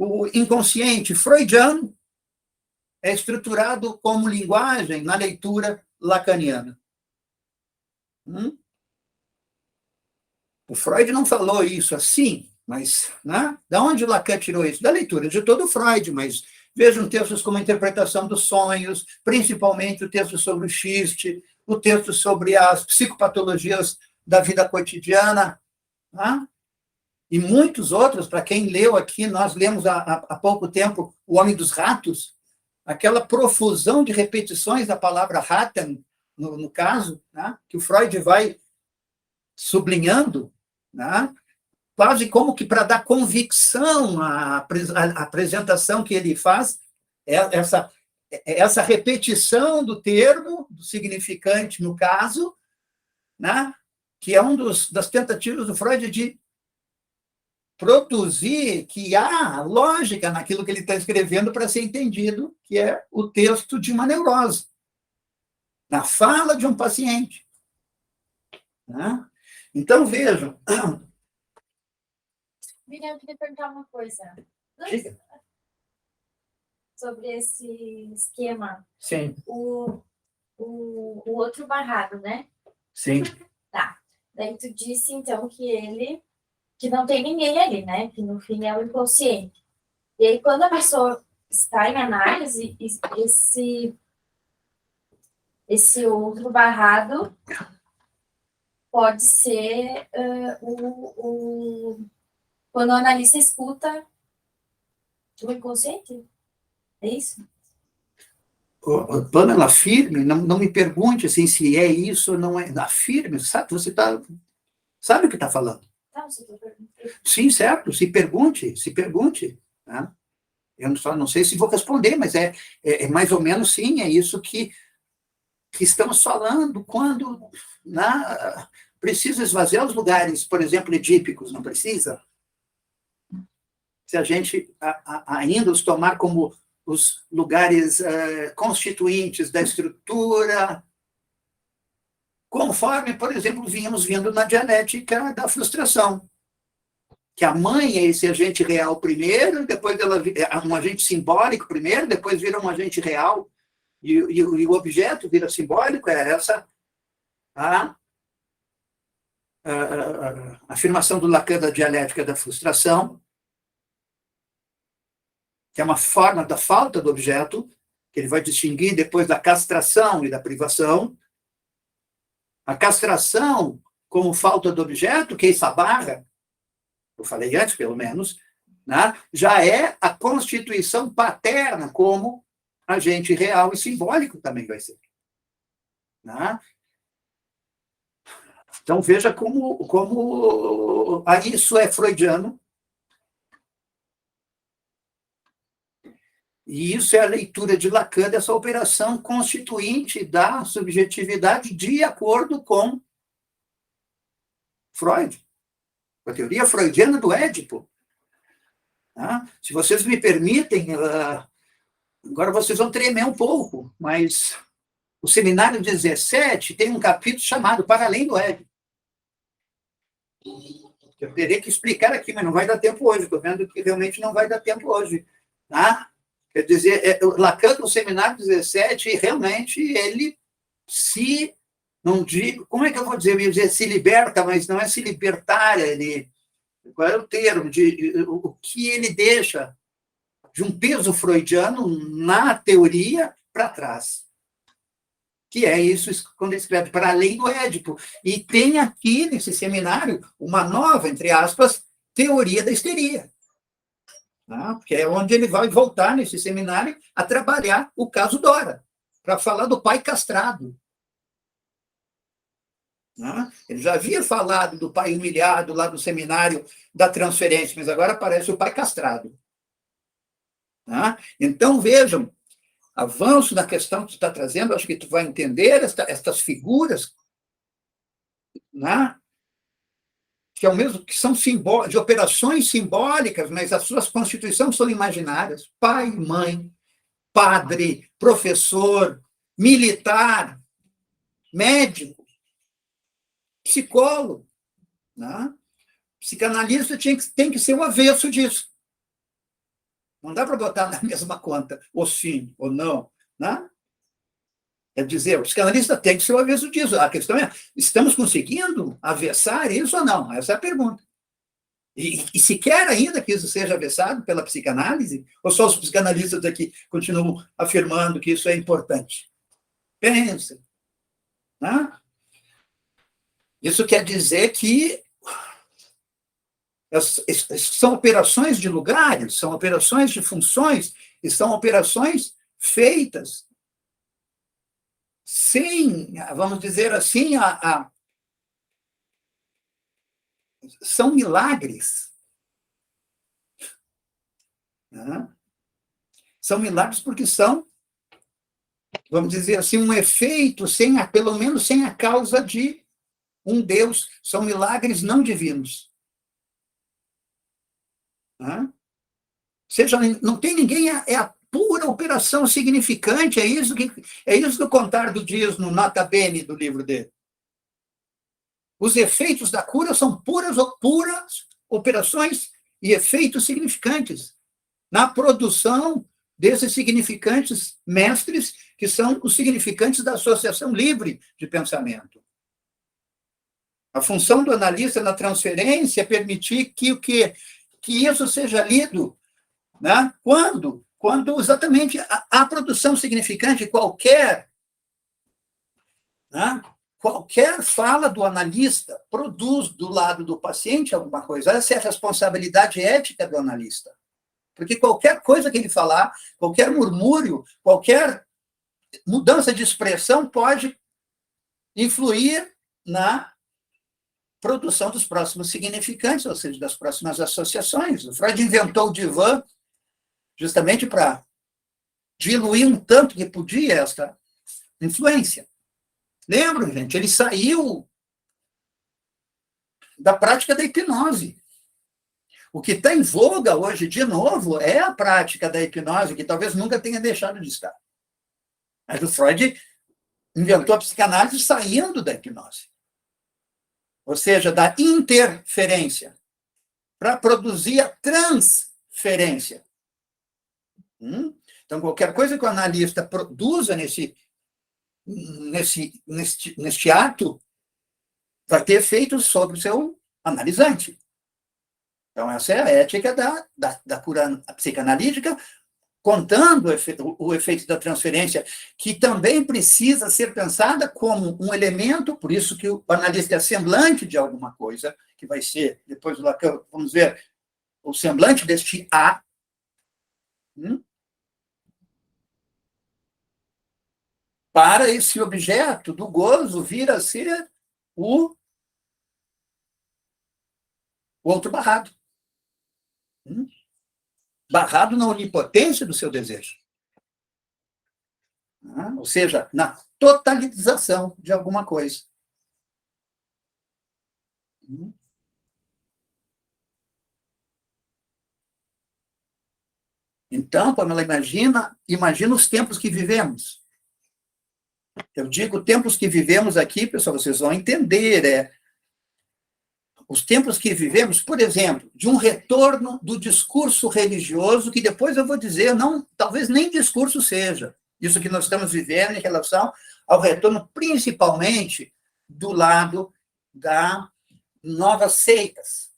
O inconsciente freudiano é estruturado como linguagem na leitura lacaniana. O Freud não falou isso assim, mas, né? Da onde Lacan tirou isso? Da leitura de todo Freud, mas vejam textos como a interpretação dos sonhos, principalmente o texto sobre o xiste, o texto sobre as psicopatologias da vida cotidiana, né? E muitos outros, para quem leu aqui, nós lemos há pouco tempo O Homem dos Ratos, aquela profusão de repetições da palavra Ratten, no caso, né? Que o Freud vai sublinhando, né? Quase como que para dar convicção à apresentação que ele faz, essa repetição do termo, do significante, no caso, né? Que é das tentativas do Freud de produzir que há lógica naquilo que ele está escrevendo para ser entendido, que é o texto de uma neurose, na fala de um paciente. Né? Então, vejam. Miriam, eu queria perguntar uma coisa. Diga. Sobre esse esquema. Sim. O outro barrado, né? Sim. Tá. Daí tu disse, então, que não tem ninguém ali, né? Que no fim é o inconsciente. E aí, quando a pessoa está em análise, esse outro barrado pode ser quando o analista escuta o inconsciente. É isso? Pamela, firme, não me pergunte assim, se é isso ou não é. Afirme, sabe? Você sabe o que está falando. Não, você está perguntando. Sim, certo. Se pergunte. Né? Eu só não sei se vou responder, mas é mais ou menos sim, é isso que estamos falando quando precisa esvaziar os lugares, por exemplo, edípicos, não precisa? Se a gente ainda os tomar como os lugares constituintes da estrutura, conforme, por exemplo, vínhamos vindo na dialética da frustração, que a mãe é esse agente real primeiro, depois ela é um agente simbólico primeiro, depois vira um agente real, e o objeto vira simbólico, é essa a afirmação do Lacan da dialética da frustração, que é uma forma da falta do objeto, que ele vai distinguir depois da castração e da privação. A castração, como falta do objeto, que é essa barra, eu falei antes, pelo menos, né, já é a constituição paterna como agente real e simbólico também vai ser. Né? Então, veja como isso é freudiano. E isso é a leitura de Lacan dessa operação constituinte da subjetividade de acordo com Freud, com a teoria freudiana do Édipo. Se vocês me permitem, agora vocês vão tremer um pouco, mas o Seminário 17 tem um capítulo chamado Para Além do Édipo. Eu terei que explicar aqui, mas não vai dar tempo hoje. Estou vendo que realmente não vai dar tempo hoje. Quer dizer, Lacan, no Seminário 17, realmente ele não digo, como é que eu vou dizer? Eu ia dizer se liberta, mas não é se libertar, qual é o termo? O que ele deixa de um peso freudiano na teoria para trás. Que é isso quando ele escreve Para Além do Édipo. E tem aqui, nesse seminário, uma nova, entre aspas, teoria da histeria. Porque é onde ele vai voltar, nesse seminário, a trabalhar o caso Dora, para falar do pai castrado. Ele já havia falado do pai humilhado lá no seminário da transferência, mas agora aparece o pai castrado. Então, vejam, avanço na questão que tu está trazendo, acho que tu vai entender estas figuras, que ao mesmo que são de operações simbólicas, mas as suas constituições são imaginárias. Pai, mãe, padre, professor, militar, médico, psicólogo. Psicanalista tem que ser o avesso disso. Não dá para botar na mesma conta ou sim ou não, né? Quer dizer, o psicanalista tem que ser o avesso disso. A questão é, estamos conseguindo avessar isso ou não? Essa é a pergunta. E se quer ainda que isso seja avessado pela psicanálise, ou só os psicanalistas aqui continuam afirmando que isso é importante? Pensa. Né? Isso quer dizer que são operações de lugares, são operações de funções, e são operações feitas sem, vamos dizer assim, são milagres. Né? São milagres porque são, vamos dizer assim, um efeito, pelo menos sem a causa de um Deus. São milagres não divinos. Né? Ou seja, não tem ninguém, é a pura operação significante, é isso que o Contardo diz no Nota Bene do livro dele. Os efeitos da cura são puras operações e efeitos significantes na produção desses significantes mestres, que são os significantes da associação livre de pensamento. A função do analista na transferência é permitir que isso seja lido, né? Quando exatamente a produção significante de né? Qualquer fala do analista produz do lado do paciente alguma coisa. Essa é a responsabilidade ética do analista. Porque qualquer coisa que ele falar, qualquer murmúrio, qualquer mudança de expressão pode influir na produção dos próximos significantes, ou seja, das próximas associações. O Freud inventou o divã justamente para diluir um tanto que podia essa influência. Lembra, gente? Ele saiu da prática da hipnose. O que está em voga hoje, de novo, é a prática da hipnose, que talvez nunca tenha deixado de estar. Mas o Freud inventou a psicanálise saindo da hipnose. Ou seja, da interferência, para produzir a transferência. Então, qualquer coisa que o analista produza neste ato vai ter efeitos sobre o seu analisante. Então, essa é a ética da cura psicanalítica, contando o efeito da transferência, que também precisa ser pensada como um elemento, por isso que o analista é semblante de alguma coisa, que vai ser, depois do Lacan, vamos ver, o semblante deste A, para esse objeto do gozo vir a ser o outro barrado. Barrado na onipotência do seu desejo. Ou seja, na totalização de alguma coisa. Então, Pamela, imagina os tempos que vivemos. Eu digo tempos que vivemos aqui, pessoal, vocês vão entender, os tempos que vivemos, por exemplo, de um retorno do discurso religioso, que depois eu vou dizer, não, talvez nem discurso seja, isso que nós estamos vivendo em relação ao retorno, principalmente do lado das novas seitas.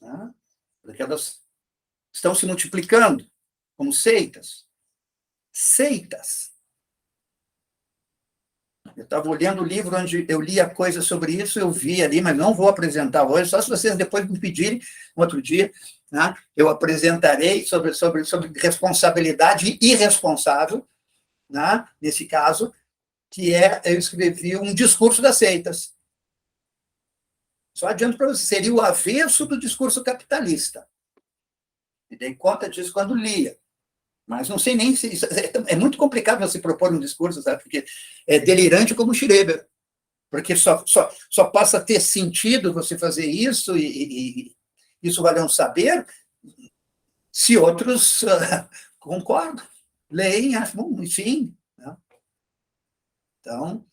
Né? Porque elas estão se multiplicando como seitas. Seitas. Eu estava olhando o livro onde eu li a coisa sobre isso, eu vi ali, mas não vou apresentar hoje, só se vocês depois me pedirem, um outro dia, né, eu apresentarei sobre responsabilidade irresponsável, né, nesse caso, que eu escrevi um discurso das seitas. Só adianto para vocês, seria o avesso do discurso capitalista. Me dei conta disso quando lia. Mas não sei nem se... É muito complicado você propor um discurso, sabe? Porque é delirante como Schreber. Porque só passa a ter sentido você fazer isso, e isso vale um saber, se outros concordam, leem, acham, bom, enfim. Né? Então,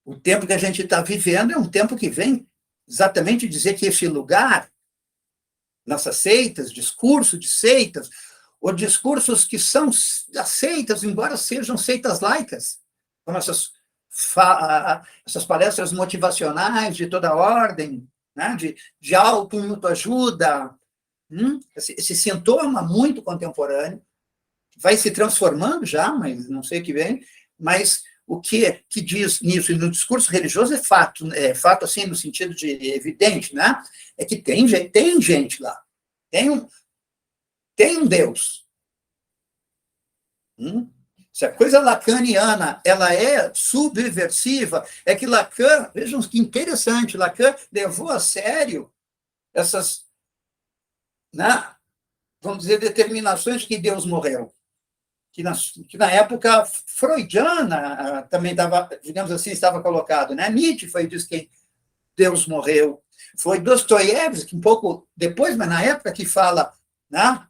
o tempo que a gente está vivendo é um tempo que vem exatamente dizer que esse lugar, nossas seitas, discurso de seitas, ou discursos que são das seitas, embora sejam seitas laicas, como essas palestras motivacionais de toda ordem, né, de autoajuda, esse sintoma muito contemporâneo, vai se transformando já, mas não sei o que vem, mas o que diz nisso, e no discurso religioso é fato assim, no sentido de evidente, né? É que tem gente lá, tem um Deus. Se a coisa lacaniana ela é subversiva, é que Lacan, vejam que interessante, Lacan levou a sério essas, né, vamos dizer, determinações de que Deus morreu. Que na época freudiana também estava, digamos assim, estava colocado, né? Nietzsche foi diz que Deus morreu. Foi Dostoiévski, um pouco depois, mas na época que fala, né?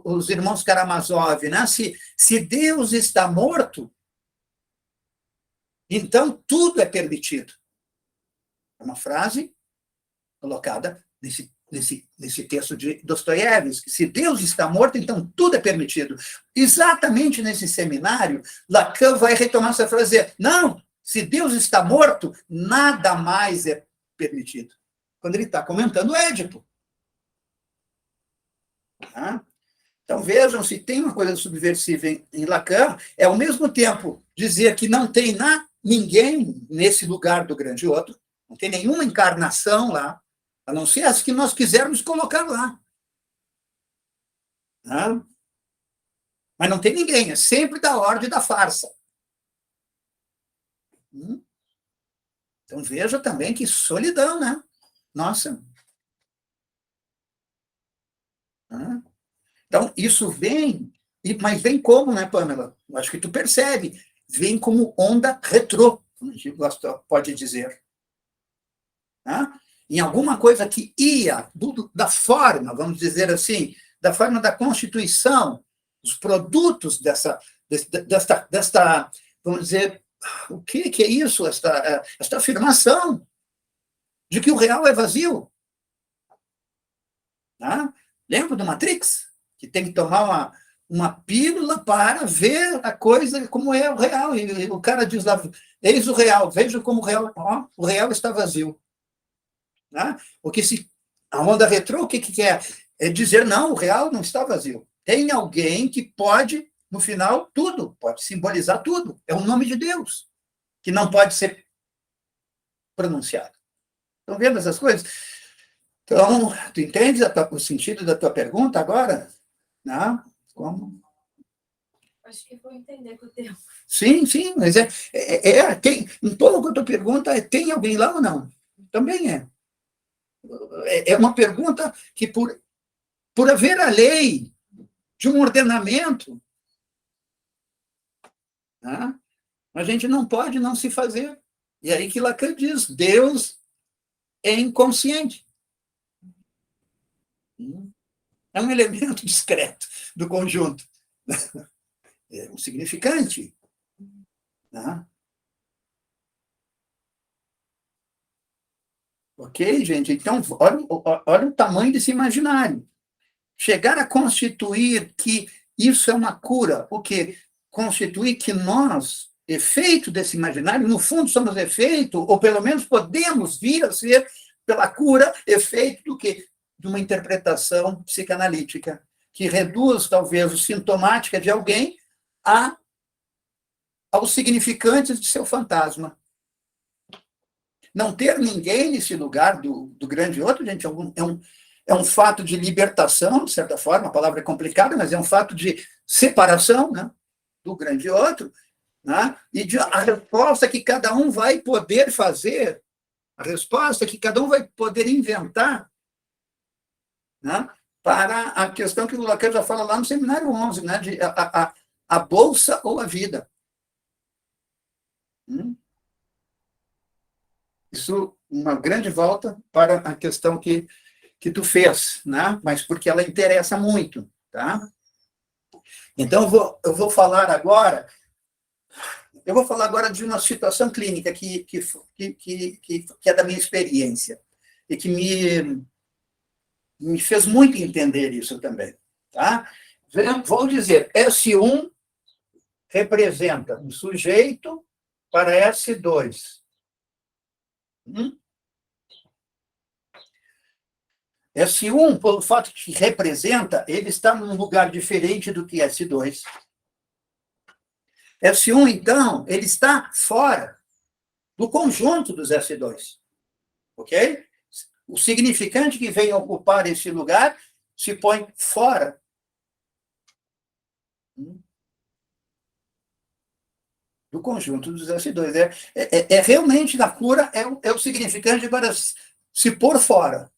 Os irmãos Karamazov, né? Se Deus está morto, então tudo é permitido. É uma frase colocada nesse texto de Dostoiévski. Se Deus está morto, então tudo é permitido. Exatamente nesse seminário, Lacan vai retomar essa frase, não, se Deus está morto, nada mais é permitido. Quando ele está comentando Édipo. Então, vejam, se tem uma coisa subversiva em Lacan, é ao mesmo tempo dizer que não tem ninguém nesse lugar do grande outro, não tem nenhuma encarnação lá, a não ser as que nós quisermos colocar lá. Mas não tem ninguém, é sempre da ordem da farsa. Então, veja também que solidão, né? Nossa. Então, isso vem, mas vem como, né, Pamela? Eu acho que tu percebe, vem como onda retrô, como a gente pode dizer. Em alguma coisa que ia da forma, vamos dizer assim, da forma da Constituição, os produtos desta vamos dizer, o que é isso, esta afirmação de que o real é vazio. Lembra do Matrix? Que tem que tomar uma pílula para ver a coisa como é o real. E o cara diz lá, eis o real, veja como o real está vazio. Porque a onda retrô, o que é? É dizer, não, o real não está vazio. Tem alguém que pode, no final, tudo, pode simbolizar tudo. É o nome de Deus, que não pode ser pronunciado. Estão vendo essas coisas? Então, tu entendes o sentido da tua pergunta agora? Como? Acho que vou entender com o tempo. Sim, mas em toda a tua pergunta, tem alguém lá ou não? Também é. É uma pergunta que, por haver a lei de um ordenamento, a gente não pode não se fazer. E aí que Lacan diz, Deus é inconsciente. É um elemento discreto do conjunto. É um significante. Ok, gente? Então, olha o tamanho desse imaginário. Chegar a constituir que isso é uma cura, o quê? Constituir que nós, efeito desse imaginário, no fundo somos efeito, ou pelo menos podemos vir a ser, pela cura, efeito do quê? De uma interpretação psicanalítica, que reduz, talvez, o sintomática de alguém aos significantes de seu fantasma. Não ter ninguém nesse lugar do grande outro, gente, é um fato de libertação, de certa forma, a palavra é complicada, mas é um fato de separação, né, do grande outro, e a resposta que cada um vai poder fazer, a resposta que cada um vai poder inventar, para a questão que o Lacan já fala lá no seminário 11, de a bolsa ou a vida. Isso, uma grande volta para a questão que tu fez, mas porque ela interessa muito. Então, eu vou falar agora eu vou falar agora de uma situação clínica que é da minha experiência e que me fez muito entender isso também. Tá? Vou dizer, S1 representa um sujeito para S2. S1, pelo fato que representa, ele está num lugar diferente do que S2. S1, então, ele está fora do conjunto dos S2. Ok? O significante que vem ocupar esse lugar se põe fora. Do conjunto dos S2. Realmente, na cura, é o significante para se pôr fora.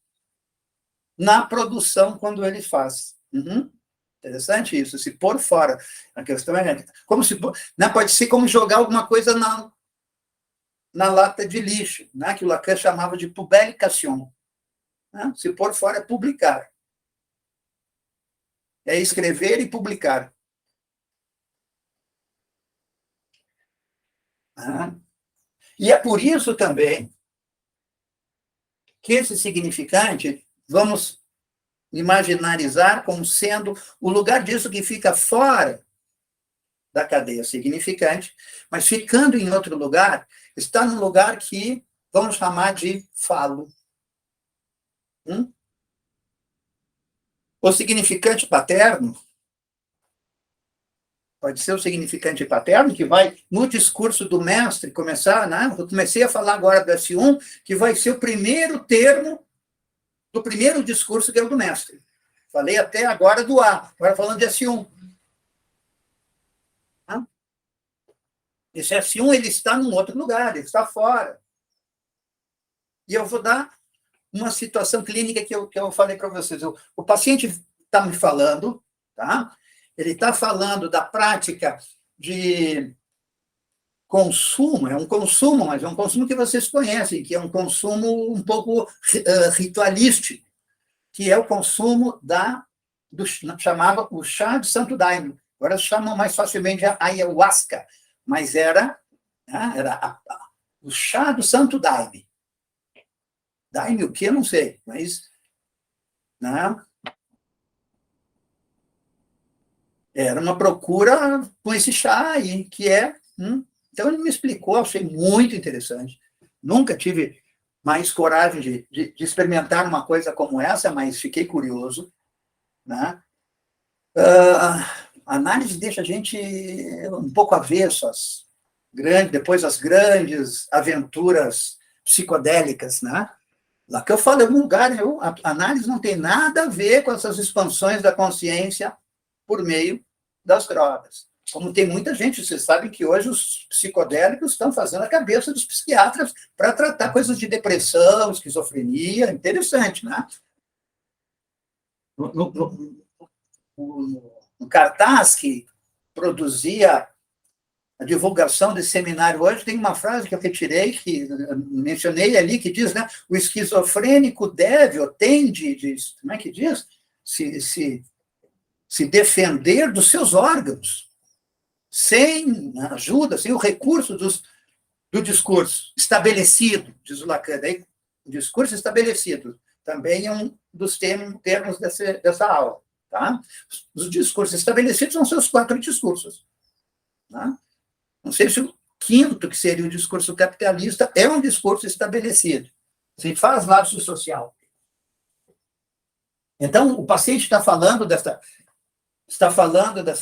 Na produção, quando ele faz. Interessante isso, se pôr fora. A questão é como se pode ser como jogar alguma coisa na lata de lixo, né? Que o Lacan chamava de publication. Né? Se pôr fora é publicar. É escrever e publicar. E é por isso também que esse significante, vamos imaginarizar como sendo o lugar disso que fica fora da cadeia significante, mas ficando em outro lugar, está num lugar que vamos chamar de falo. O significante paterno pode ser o significante paterno, que vai, no discurso do mestre, começar, né? Eu comecei a falar agora do S1, que vai ser o primeiro termo do primeiro discurso, que é o do mestre. Falei até agora do A, agora falando de S1. Esse S1, ele está num outro lugar, ele está fora. E eu vou dar uma situação clínica que eu falei para vocês. O paciente está me falando, tá? Ele está falando da prática de consumo, é um consumo, mas é um consumo que vocês conhecem, que é um consumo um pouco ritualístico, que é o consumo chamava o chá de Santo Daime. Agora chamam mais facilmente a ayahuasca, mas era o chá do Santo Daime. Daime o quê? Não sei, mas... Né? Era uma procura com esse chá aí, que é... Então, ele me explicou, achei muito interessante. Nunca tive mais coragem de experimentar uma coisa como essa, mas fiquei curioso. Né? A análise deixa a gente um pouco avesso depois as grandes aventuras psicodélicas. Né? Lá que eu falo, em algum lugar, a análise não tem nada a ver com essas expansões da consciência por meio das drogas. Como tem muita gente, vocês sabem que hoje os psicodélicos estão fazendo a cabeça dos psiquiatras para tratar coisas de depressão, esquizofrenia, interessante, né? No cartaz que produzia a divulgação desse seminário hoje, tem uma frase que eu retirei, que mencionei ali, que diz, né, o esquizofrênico deve, ou tem como é que diz? Se defender dos seus órgãos, sem ajuda, sem o recurso do discurso estabelecido, diz o Lacan. Daí, o discurso estabelecido também é um dos termos dessa aula. Tá? Os discursos estabelecidos são seus 4 discursos. Tá? Não sei se o quinto, que seria o discurso capitalista, é um discurso estabelecido. Se faz lapso social. Então, o paciente está falando dessa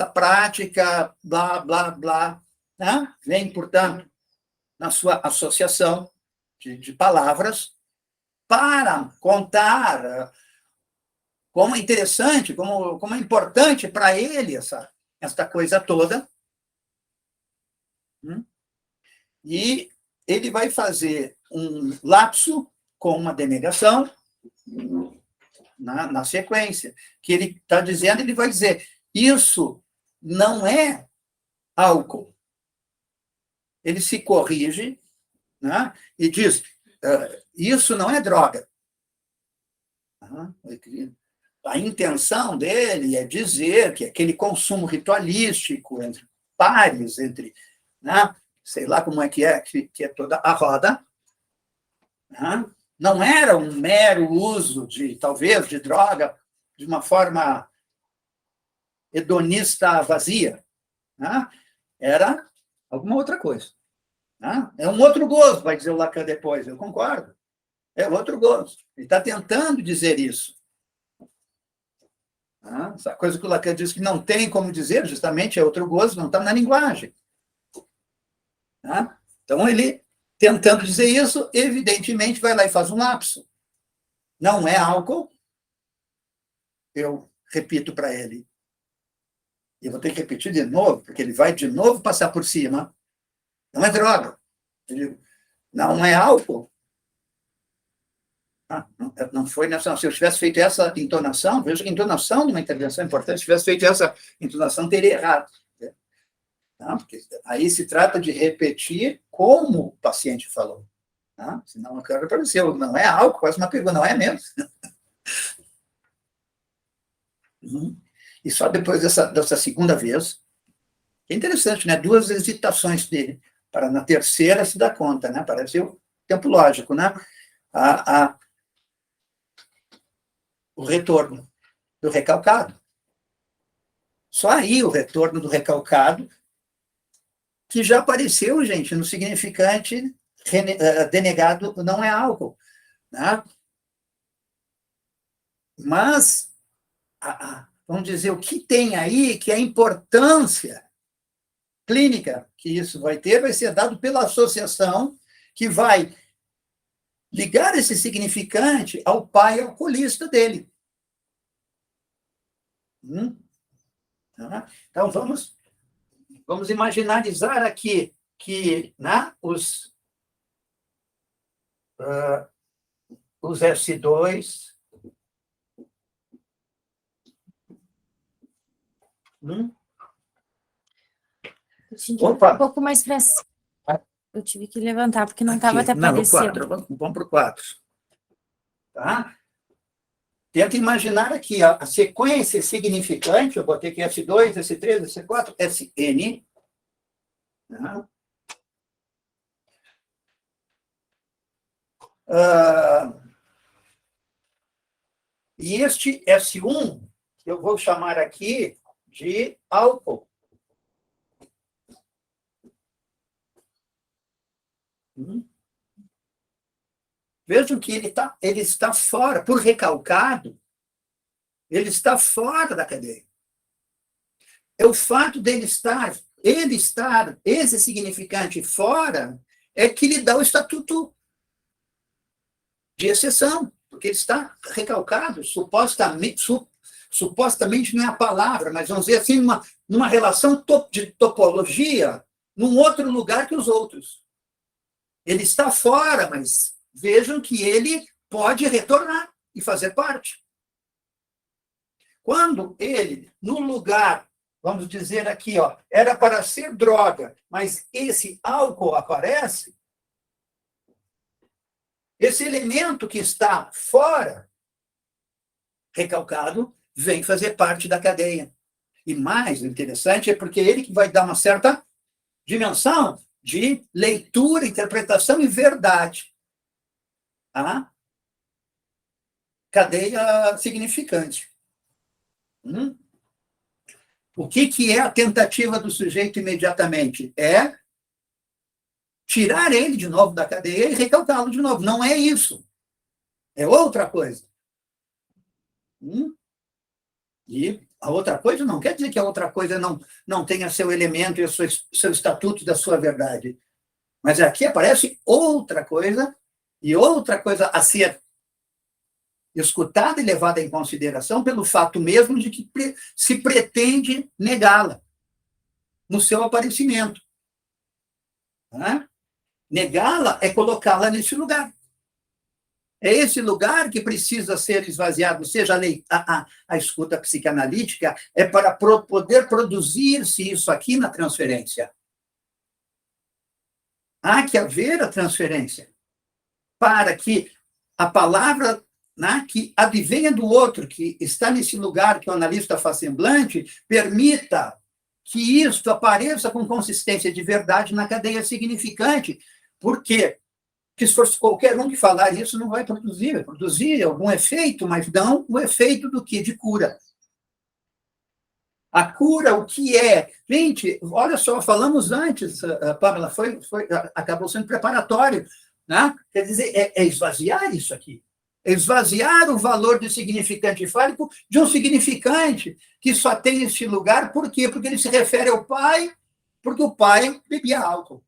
prática, blá, blá, blá. Né? Vem, portanto, na sua associação de palavras para contar como é interessante, como é importante para ele essa coisa toda. E ele vai fazer um lapso com uma denegação na sequência, que ele está dizendo, ele vai dizer, isso não é álcool. Ele se corrige, né, e diz, isso não é droga. A intenção dele é dizer que aquele consumo ritualístico entre pares, né, sei lá como é, que é toda a roda, né? Não era um mero uso talvez, de droga de uma forma hedonista vazia, né? Era alguma outra coisa. Né? É um outro gozo, vai dizer o Lacan depois, eu concordo. É outro gozo. Ele está tentando dizer isso. Né? Essa coisa que o Lacan diz que não tem como dizer, justamente é outro gozo, não está na linguagem. Né? Então, ele, tentando dizer isso, evidentemente vai lá e faz um lapso. Não é álcool, eu repito para ele. E eu vou ter que repetir de novo, porque ele vai de novo passar por cima. Não é droga. Eu digo, não é álcool. Não foi nessa. Se eu tivesse feito essa entonação, veja que a entonação de uma intervenção é importante, se eu tivesse feito essa entonação, teria errado. Tá? Porque aí se trata de repetir como o paciente falou. Tá? Senão a cara apareceu. Não é álcool, quase uma pergunta, não é mesmo? E só depois dessa segunda vez, é interessante, né? 2 hesitações dele, para na terceira se dar conta, né? Parece o tempo lógico, né? O retorno do recalcado. Só aí o retorno do recalcado, que já apareceu, gente, no significante denegado não é álcool. Né? Mas, vamos dizer, o que tem aí, que a importância clínica que isso vai ter, vai ser dado pela associação que vai ligar esse significante ao pai alcoolista dele. Então, vamos imaginarizar aqui que, né, os S2... Opa. Um pouco mais para cima. Eu tive que levantar, porque não estava até aparecendo. Vamos para o 4. Tá? Tenta imaginar aqui a sequência significante, eu botei aqui S2, S3, S4, Sn. Tá? E este S1, eu vou chamar aqui de álcool. Vejam que ele está fora, por recalcado, ele está fora da cadeia. É o fato dele estar, esse significante fora, é que lhe dá o estatuto de exceção, porque ele está recalcado, supostamente não é a palavra, mas vamos dizer assim, numa relação de topologia, num outro lugar que os outros. Ele está fora, mas vejam que ele pode retornar e fazer parte. Quando ele, no lugar, vamos dizer aqui, era para ser droga, mas esse álcool aparece, esse elemento que está fora, recalcado, vem fazer parte da cadeia. E mais interessante é porque ele que vai dar uma certa dimensão de leitura, interpretação e verdade. A cadeia significante. O que é a tentativa do sujeito imediatamente? É tirar ele de novo da cadeia e recalcá-lo de novo. Não é isso. É outra coisa. E a outra coisa não quer dizer que a outra coisa não tenha seu elemento e seu estatuto da sua verdade. Mas aqui aparece outra coisa, e outra coisa a ser escutada e levada em consideração pelo fato mesmo de que se pretende negá-la no seu aparecimento. Né? Negá-la é colocá-la nesse lugar. É esse lugar que precisa ser esvaziado, seja a escuta psicanalítica, é para poder produzir-se isso aqui na transferência. Há que haver a transferência, para que a palavra, né, que advenha do outro, que está nesse lugar que o analista faz semblante, permita que isto apareça com consistência de verdade na cadeia significante. Por quê? Porque se fosse qualquer um que falar isso, não vai produzir. Vai produzir algum efeito, mas não o efeito do quê? De cura. A cura, o que é? Gente, olha só, falamos antes, Pamela, acabou sendo preparatório, né? Quer dizer, é esvaziar isso aqui. É esvaziar o valor do significante fálico de um significante que só tem este lugar. Por quê? Porque ele se refere ao pai, porque o pai bebia álcool.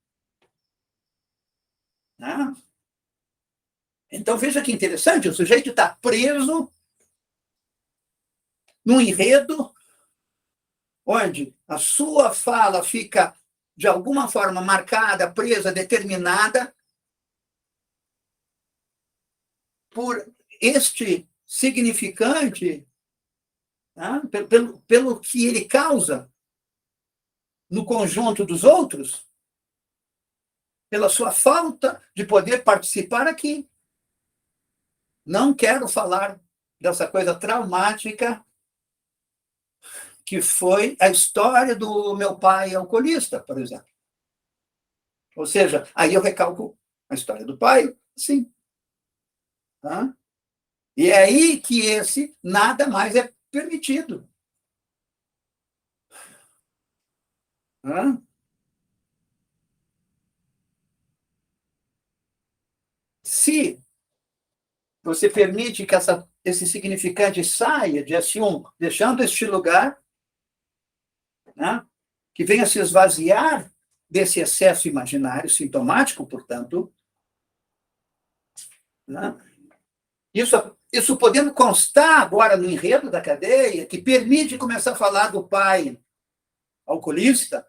Né? Então, veja que interessante, o sujeito está preso num enredo onde a sua fala fica, de alguma forma, marcada, presa, determinada por este significante, né? pelo que ele causa no conjunto dos outros, pela sua falta de poder participar aqui. Não quero falar dessa coisa traumática que foi a história do meu pai alcoolista, por exemplo. Ou seja, aí eu recalco a história do pai, sim. Tá? E é aí que esse nada mais é permitido. Tá? Se você permite que esse significante saia de S1, deixando este lugar, né, que venha se esvaziar desse excesso imaginário, sintomático, portanto, né, isso podendo constar agora no enredo da cadeia, que permite começar a falar do pai alcoolista,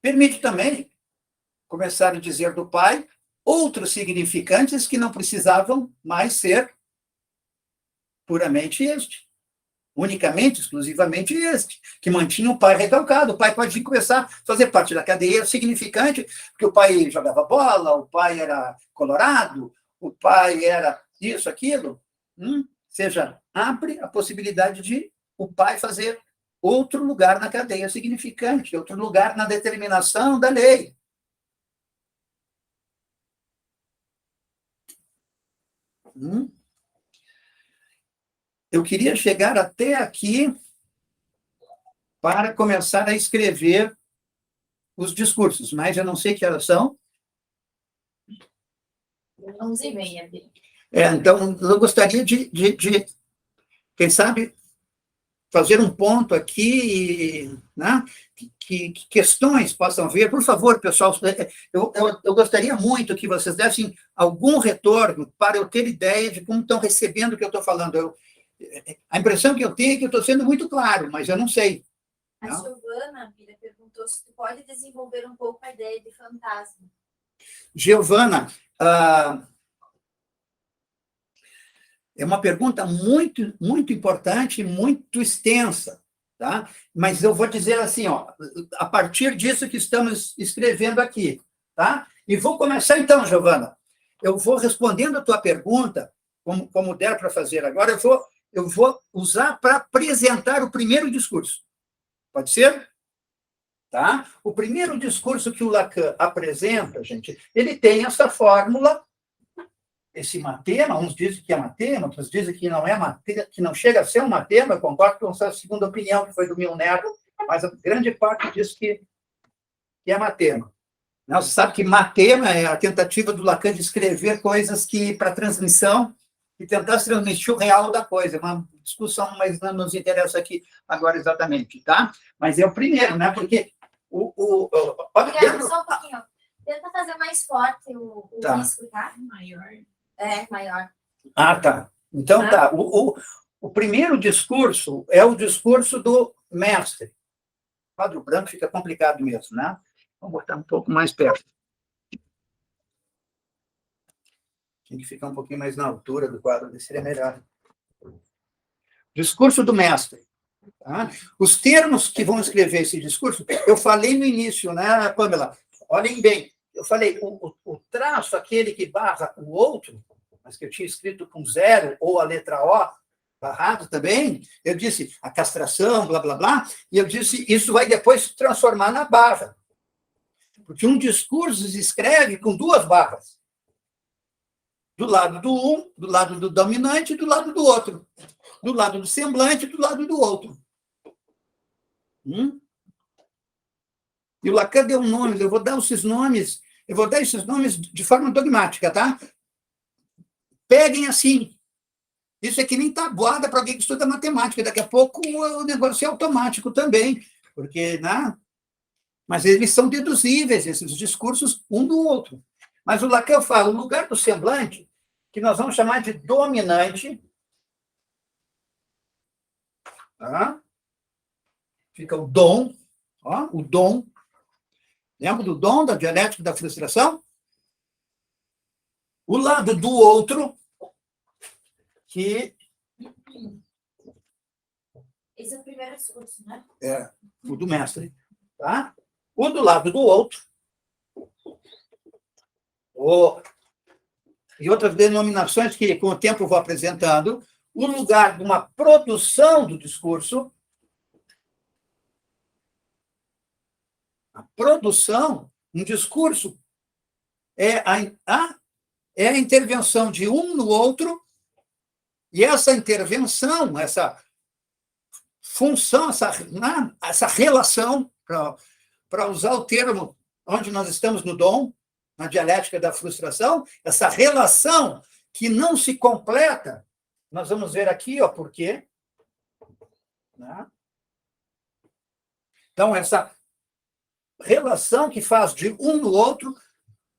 permite também começar a dizer do pai outros significantes que não precisavam mais ser puramente este, unicamente, exclusivamente este, que mantinha o pai recalcado. O pai pode vir começar a fazer parte da cadeia significante, porque o pai jogava bola, o pai era colorado, o pai era isso, aquilo. Ou seja, abre a possibilidade de o pai fazer outro lugar na cadeia significante, outro lugar na determinação da lei. Eu queria chegar até aqui para começar a escrever os discursos, mas eu não sei que horas são. 11h30. Então, eu gostaria de, quem sabe, fazer um ponto aqui, né, que questões possam vir. Por favor, pessoal, eu gostaria muito que vocês dessem algum retorno para eu ter ideia de como estão recebendo o que eu estou falando. A impressão que eu tenho é que eu estou sendo muito claro, mas eu não sei. A Giovana perguntou se tu pode desenvolver um pouco a ideia de fantasma. Giovana, é uma pergunta muito, muito importante e muito extensa, tá? Mas eu vou dizer assim, a partir disso que estamos escrevendo aqui, tá? E vou começar então, Giovana. Eu vou respondendo a tua pergunta, como der para fazer agora, eu vou usar para apresentar o primeiro discurso. Pode ser? Tá? O primeiro discurso que o Lacan apresenta, gente, ele tem essa fórmula, esse matema, uns dizem que é matema, outros dizem que não é matema, que não chega a ser um matema. Eu concordo com essa segunda opinião, que foi do Milner, mas a grande parte diz que é matema. Você sabe que matema é a tentativa do Lacan de escrever coisas que, para transmissão, e tentar transmitir o real da coisa. É uma discussão, mas não nos interessa aqui agora exatamente, tá? Mas é o primeiro, né? Porque Obrigada, só um pouquinho. Tenta fazer mais forte o risco, tá? Maior. Maior. Tá. Então, tá. O primeiro discurso é o discurso do mestre. O quadro branco fica complicado mesmo, né? Vamos botar um pouco mais perto. Tem que ficar um pouquinho mais na altura do quadro, seria melhor. Discurso do mestre. Tá? Os termos que vão escrever esse discurso, eu falei no início, né, Pamela? Olhem bem, eu falei, o traço, aquele que barra o outro, mas que eu tinha escrito com 0, ou a letra O, barrado também, eu disse a castração, blá, blá, blá, e eu disse isso vai depois se transformar na barra. Porque um discurso se escreve com duas barras. Do lado do um, do lado do dominante e do lado do outro. Do lado do semblante e do lado do outro. E o Lacan deu nomes, eu vou dar esses nomes de forma dogmática, tá? Peguem assim. Isso é que nem tabuada para alguém que estuda matemática. Daqui a pouco o negócio é automático também, porque, né? Mas eles são deduzíveis, esses discursos, um do outro. Mas o Lacan fala, o lugar do semblante, que nós vamos chamar de dominante, tá? Fica o dom, ó, o dom. Lembra do dom, da dialética da frustração? O lado do outro, que... Esse é o primeiro discurso, né? É, o do mestre. Tá? O do lado do outro, e outras denominações que, com o tempo, eu vou apresentando, o lugar de uma produção do discurso, a produção, um discurso, é a intervenção de um no outro, e essa intervenção, essa função, essa relação, para usar o termo onde nós estamos no dom, na dialética da frustração, essa relação que não se completa, nós vamos ver aqui, ó, por quê. Né? Então, essa relação que faz de um no outro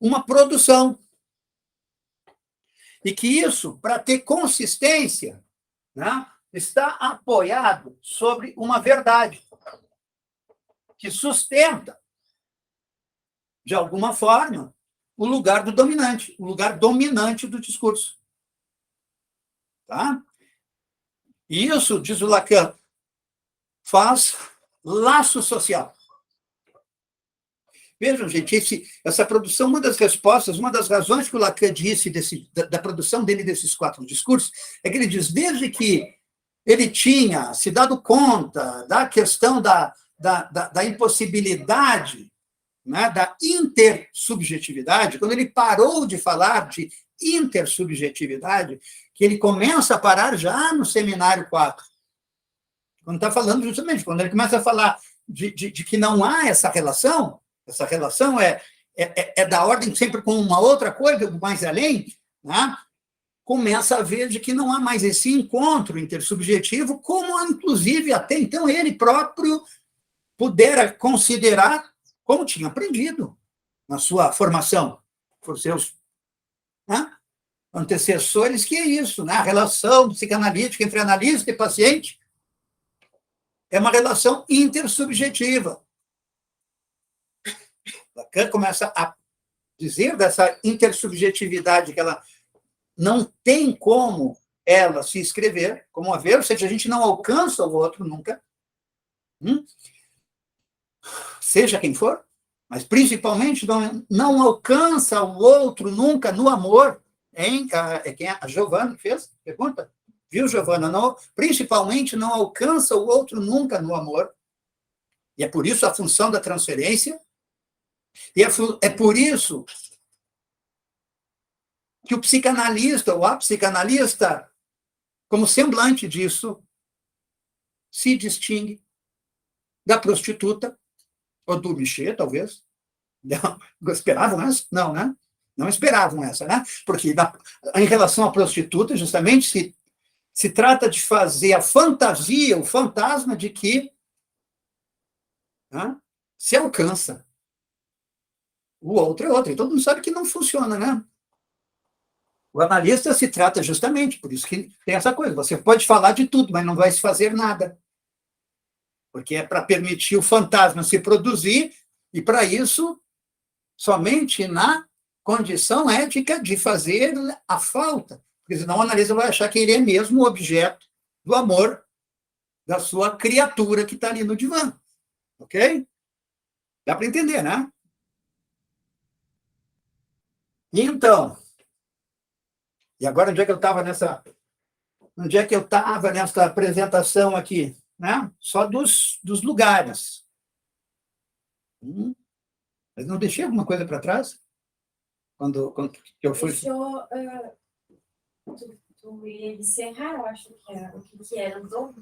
uma produção. E que isso, para ter consistência, né, está apoiado sobre uma verdade que sustenta, de alguma forma, o lugar do dominante, o lugar dominante do discurso. Tá? E isso, diz o Lacan, faz laço social. Vejam, gente, essa produção, uma das respostas, uma das razões que o Lacan disse da produção dele desses 4 discursos, é que ele diz, desde que ele tinha se dado conta da questão da impossibilidade, né, da intersubjetividade, quando ele parou de falar de intersubjetividade, que ele começa a parar já no seminário 4. Quando está falando justamente, quando ele começa a falar de que não há essa relação é da ordem sempre com uma outra coisa, mais além, né, começa a ver de que não há mais esse encontro intersubjetivo, como, inclusive, até então, ele próprio pudera considerar como tinha aprendido na sua formação por seus, né, antecessores, que é isso, né? A relação psicanalítica entre analista e paciente é uma relação intersubjetiva. Lacan começa a dizer dessa intersubjetividade que ela não tem como ela se escrever, como haver, ou seja, a gente não alcança o outro nunca, seja quem for, mas principalmente não alcança o outro nunca no amor, hein? Quem a Giovana fez? Pergunta? Viu, Giovana? Não, principalmente não alcança o outro nunca no amor, e é por isso a função da transferência, e é por isso que o psicanalista, ou a psicanalista, como semblante disso, se distingue da prostituta, ou do bichê, talvez. Não esperavam essa? Não, né? Não esperavam essa, né? Porque em relação à prostituta, justamente, se trata de fazer a fantasia, o fantasma de que, né, se alcança. O outro é outro. E todo mundo sabe que não funciona, né? O analista se trata justamente, por isso que tem essa coisa. Você pode falar de tudo, mas não vai se fazer nada. Porque é para permitir o fantasma se produzir, e para isso, somente na condição ética de fazer a falta. Porque senão o analista vai achar que ele é mesmo o objeto do amor da sua criatura que está ali no divã. Ok? Dá para entender, né? E então, e agora onde é que eu estava nessa... onde é que eu estava nessa apresentação aqui? Né? Só dos lugares. Mas não deixei alguma coisa para trás? Quando eu fui... Deixou... tu ia encerrar, eu acho que era. O que era o dom?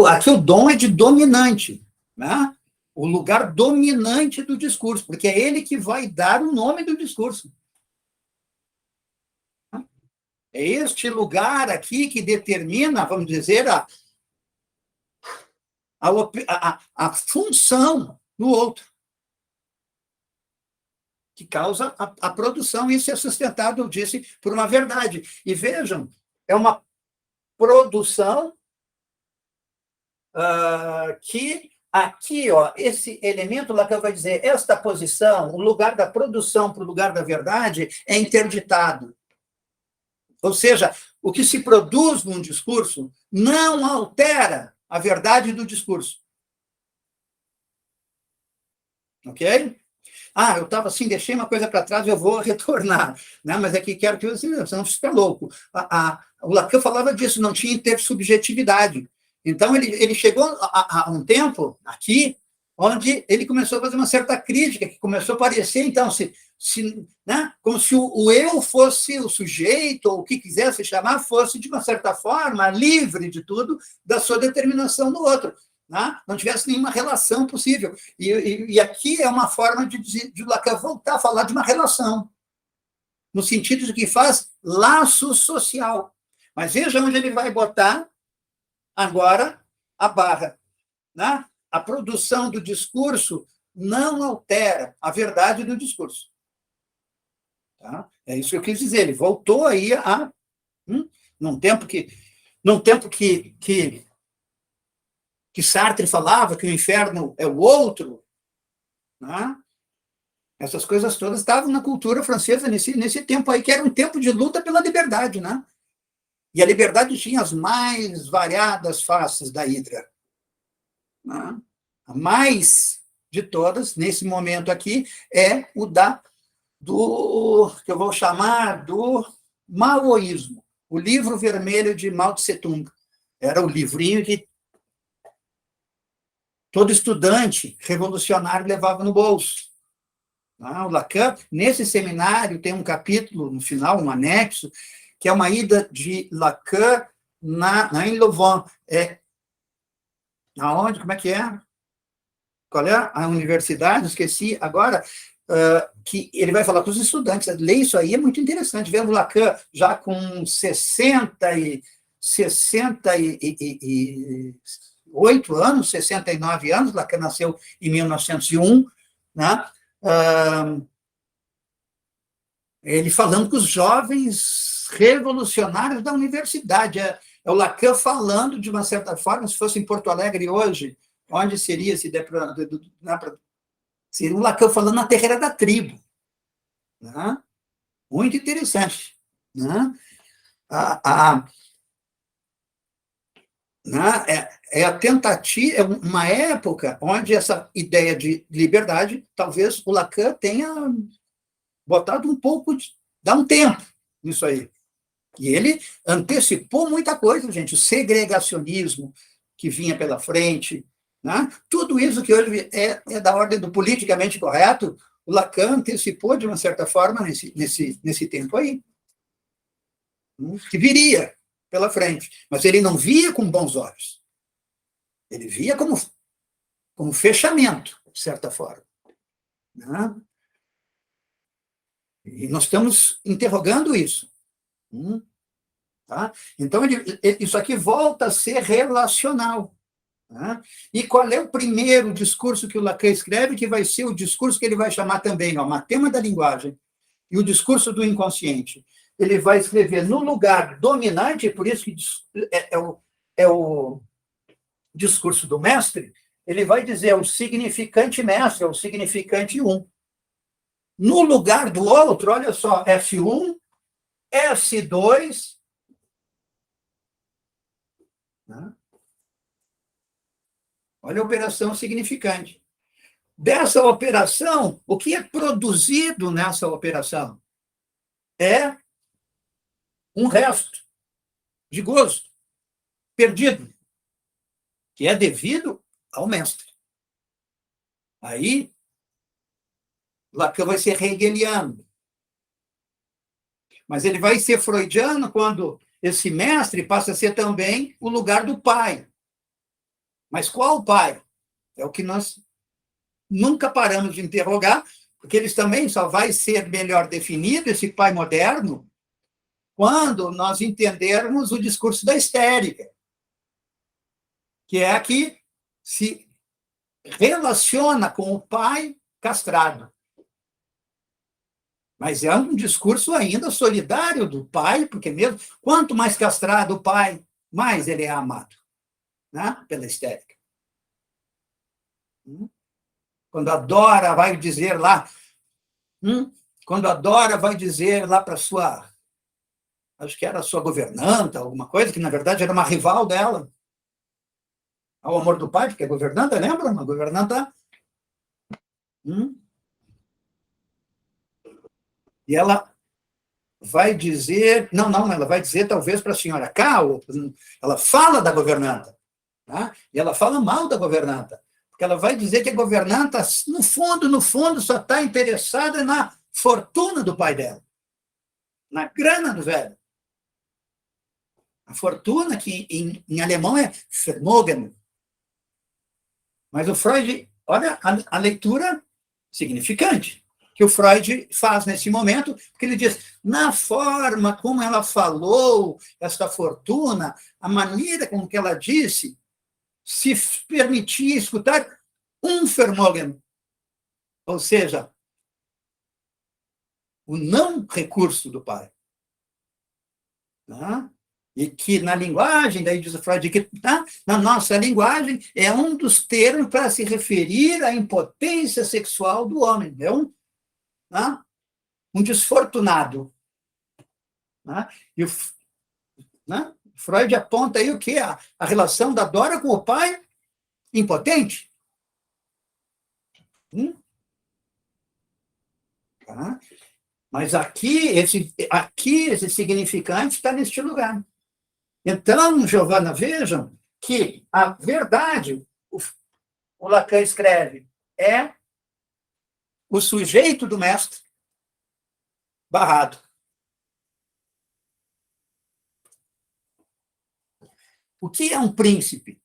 Aqui o dom é de dominante, né? O lugar dominante do discurso, porque é ele que vai dar o nome do discurso. É este lugar aqui que determina, vamos dizer, a função no outro, que causa a produção. Isso é sustentado, eu disse, por uma verdade. E vejam, é uma produção que aqui, ó, esse elemento lá que eu vou dizer, esta posição, o lugar da produção para o lugar da verdade, é interditado. Ou seja, o que se produz num discurso não altera a verdade do discurso. Ok? Eu estava assim, deixei uma coisa para trás, eu vou retornar. Né? Mas é que quero que você não fique louco. O Lacan falava disso, não tinha intersubjetividade. Então, ele chegou a um tempo, aqui, onde ele começou a fazer uma certa crítica, que começou a parecer, então, né, como se o eu fosse o sujeito, ou o que quisesse chamar, fosse, de uma certa forma, livre de tudo, da sua determinação no outro. Né? Não tivesse nenhuma relação possível. E aqui é uma forma de Lacan voltar a falar de uma relação, no sentido de que faz laço social. Mas veja onde ele vai botar agora a barra. Né? A produção do discurso não altera a verdade do discurso. Tá? É isso que eu quis dizer. Ele voltou aí num tempo que Sartre falava que o inferno é o outro. Né? Essas coisas todas estavam na cultura francesa nesse tempo aí, que era um tempo de luta pela liberdade. Né? E a liberdade tinha as mais variadas faces da hidra. Né? A mais de todas, nesse momento aqui, é o que eu vou chamar do maoísmo, o livro vermelho de Mao Tse-tung. Era o livrinho que todo estudante revolucionário levava no bolso. O Lacan, nesse seminário, tem um capítulo, no final, um anexo, que é uma ida de Lacan em Louvain. Aonde? Como é que é? Qual é a universidade? Esqueci agora. Que ele vai falar com os estudantes. Ler isso aí é muito interessante. Vendo Lacan já com 68 anos, 69 anos, Lacan nasceu em 1901, né? Ele falando com os jovens revolucionários da universidade. É o Lacan falando, de uma certa forma, se fosse em Porto Alegre hoje, onde seria, seria um Lacan falando na terreira da tribo. Né? Muito interessante. Né? É a tentativa, é uma época onde essa ideia de liberdade, talvez o Lacan tenha botado um pouco, dá um tempo nisso aí. E ele antecipou muita coisa, gente. O segregacionismo que vinha pela frente, né? Tudo isso que hoje é da ordem do politicamente correto, o Lacan antecipou, de uma certa forma, nesse tempo aí, que viria pela frente. Mas ele não via com bons olhos. Ele via como fechamento, de certa forma. Né? E nós estamos interrogando isso. Tá? Então, isso aqui volta a ser relacional. Tá? E qual é o primeiro discurso que o Lacan escreve, que vai ser o discurso que ele vai chamar também, Matema da linguagem, e o discurso do inconsciente? Ele vai escrever no lugar dominante, por isso que é o discurso do mestre, ele vai dizer o significante mestre, o significante um. No lugar do outro, olha só, S1, S2, né? Olha a operação significante. Dessa operação, o que é produzido nessa operação? É um resto. de gozo, perdido, que é devido ao mestre. Aí, Lacan vai ser hegeliano. Mas ele vai ser freudiano quando esse mestre passa a ser também o lugar do pai. Mas qual pai? É o que nós nunca paramos de interrogar, porque eles também só vai ser melhor definido, esse pai moderno, quando nós entendermos o discurso da histérica, que é a que se relaciona com o pai castrado. Mas é um discurso ainda solidário do pai, porque mesmo quanto mais castrado o pai, mais ele é amado, né? Pela histérica. Quando a Dora vai dizer lá, quando a Dora vai dizer lá para sua, acho que era a sua governanta, alguma coisa, que na verdade era uma rival dela, ao amor do pai, porque a governanta, lembra? Uma governanta. E ela vai dizer, não, ela vai dizer talvez para a senhora K, ela fala da governanta, tá? E ela fala mal da governanta, porque ela vai dizer que a governanta, no fundo, só está interessada na fortuna do pai dela, na grana do velho. A fortuna, que em alemão é Vermögen. Mas o Freud, olha a leitura significante que o Freud faz nesse momento, porque ele diz, na forma como ela falou esta fortuna, a maneira com que ela disse, se permitia escutar um Vermögen, ou seja, o não recurso do pai. Tá? E que na linguagem, daí diz o Freud, que na nossa linguagem é um dos termos para se referir à impotência sexual do homem. É um desfortunado. E o Freud aponta aí o quê? A relação da Dora com o pai impotente. Mas aqui esse significante está neste lugar. Então, Giovana, vejam que a verdade, o Lacan escreve, é o sujeito do mestre barrado. O que é um príncipe?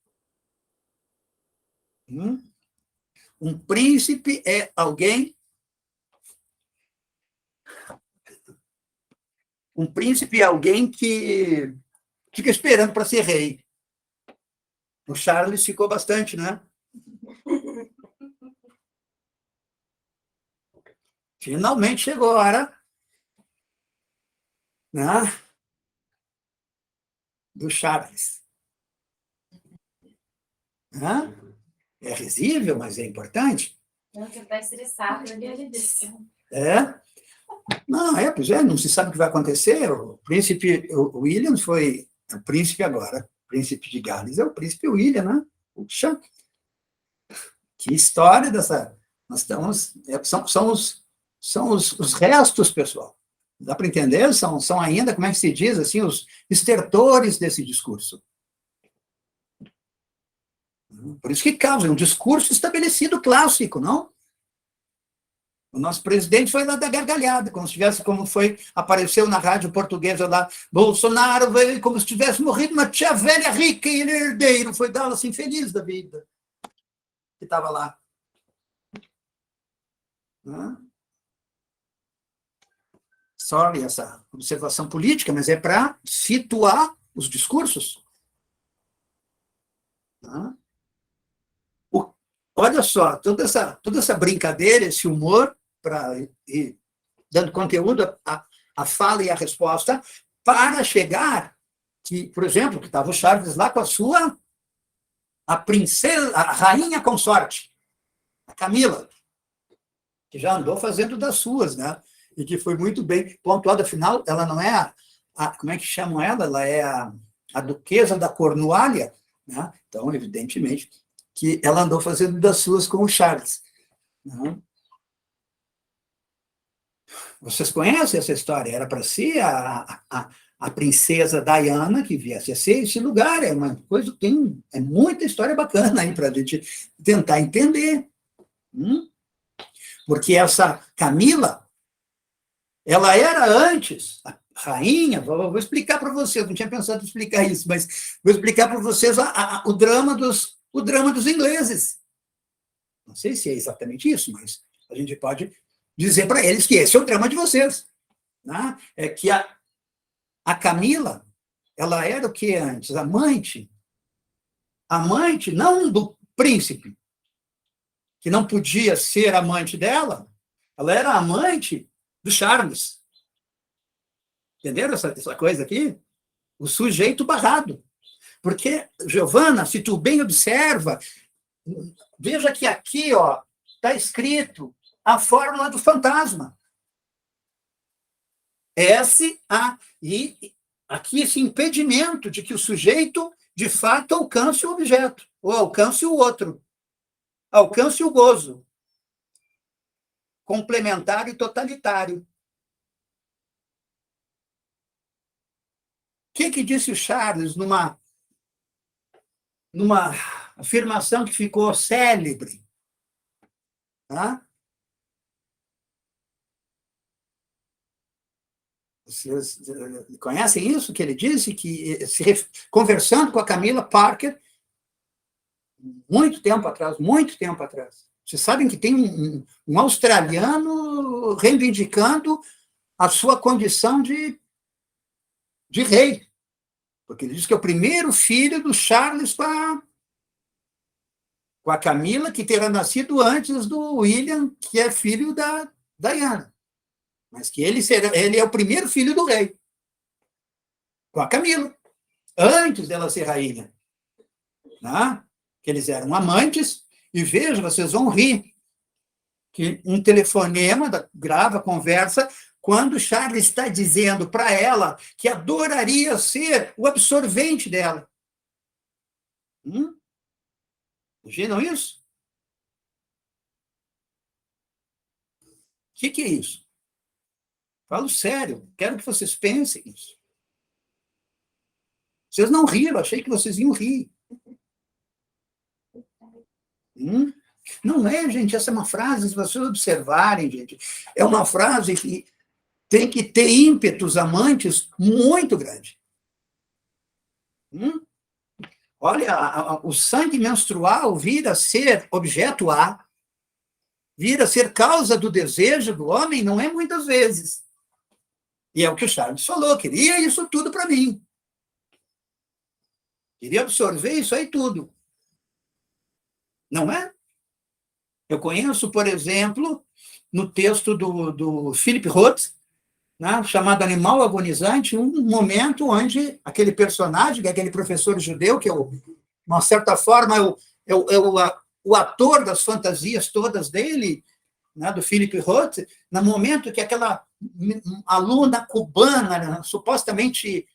Um príncipe é alguém. Um príncipe é alguém que fica esperando para ser rei. O Charles ficou bastante, né? Finalmente chegou a hora, né, do Charles. É risível, mas é importante. Não, que está estressado, ele disse. Não, pois é, não se sabe o que vai acontecer. O príncipe William foi o príncipe agora. O príncipe de Gales é o príncipe William, né? Puxa, que história dessa... Nós estamos... São os restos, pessoal. Dá para entender? São ainda, como é que se diz, assim, os estertores desse discurso. Por isso que causa um discurso estabelecido clássico, não? O nosso presidente foi lá da gargalhada, apareceu na rádio portuguesa lá, Bolsonaro veio como se tivesse morrido uma tia velha rica e ele herdeiro, foi dar assim, feliz da vida, que estava lá. Sorry essa observação política, mas é para situar os discursos. Olha só, toda essa brincadeira, esse humor, dando conteúdo à fala e à resposta, para chegar, que, por exemplo, que estava o Charles lá com a princesa, a rainha consorte, a Camila, que já andou fazendo das suas, né? E que foi muito bem pontuada. Afinal, ela não é como é que chamam ela? Ela é a duquesa da Cornualha, né? Então, evidentemente, que ela andou fazendo das suas com o Charles. Vocês conhecem essa história? Era para ser a princesa Diana, que viesse a ser esse lugar. É uma coisa, é muita história bacana aí para a gente tentar entender. Porque essa Camila, ela era antes a rainha. Vou explicar para vocês, não tinha pensado em explicar isso, mas vou explicar para vocês o drama dos ingleses. Não sei se é exatamente isso, mas a gente pode dizer para eles que esse é o drama de vocês. Né? É que a Camila, ela era o que antes? Amante não do príncipe, que não podia ser amante dela, ela era amante do Charles. Entenderam essa coisa aqui? O sujeito barrado. Porque, Giovana, se tu bem observa, veja que aqui está escrito a fórmula do fantasma. E aqui esse impedimento de que o sujeito, de fato, alcance o objeto, ou alcance o outro, alcance o gozo, complementar e totalitário. O que disse o Charles numa afirmação que ficou célebre? Tá? Vocês conhecem isso que ele disse? Que, conversando com a Camila Parker, muito tempo atrás. Vocês sabem que tem um australiano reivindicando a sua condição de rei. Porque ele diz que é o primeiro filho do Charles com a Camila, que terá nascido antes do William, que é filho da Diana. Mas que ele é o primeiro filho do rei, com a Camila, antes dela ser rainha. Né? Que eles eram amantes, e veja, vocês vão rir, que um telefonema grava a conversa quando Charles está dizendo para ela que adoraria ser o absorvente dela. Imaginam isso? O que é isso? Falo sério, quero que vocês pensem isso. Vocês não riram, achei que vocês iam rir. Não é, gente, essa é uma frase, se vocês observarem, gente, é uma frase que tem que ter ímpetos amantes muito grande. Olha, o sangue menstrual vira a ser objeto A, vira a ser causa do desejo do homem, não é muitas vezes. E é o que o Charles falou, queria isso tudo para mim. Queria absorver isso aí tudo. Não é? Eu conheço, por exemplo, no texto do Philip Roth, né, chamado Animal Agonizante, um momento onde aquele personagem, que é aquele professor judeu, que, de uma certa forma, é o ator das fantasias todas dele, né, do Philip Roth, no momento que aquela aluna cubana, né, supostamente,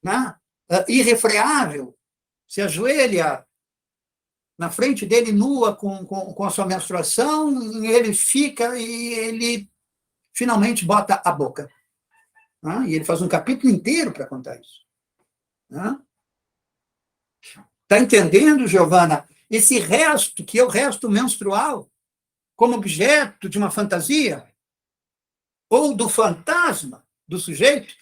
né, irrefreável, se ajoelha na frente dele, nua, com a sua menstruação, ele fica e ele finalmente bota a boca. E ele faz um capítulo inteiro para contar isso. Está entendendo, Giovana? Esse resto, que é o resto menstrual, como objeto de uma fantasia, ou do fantasma do sujeito.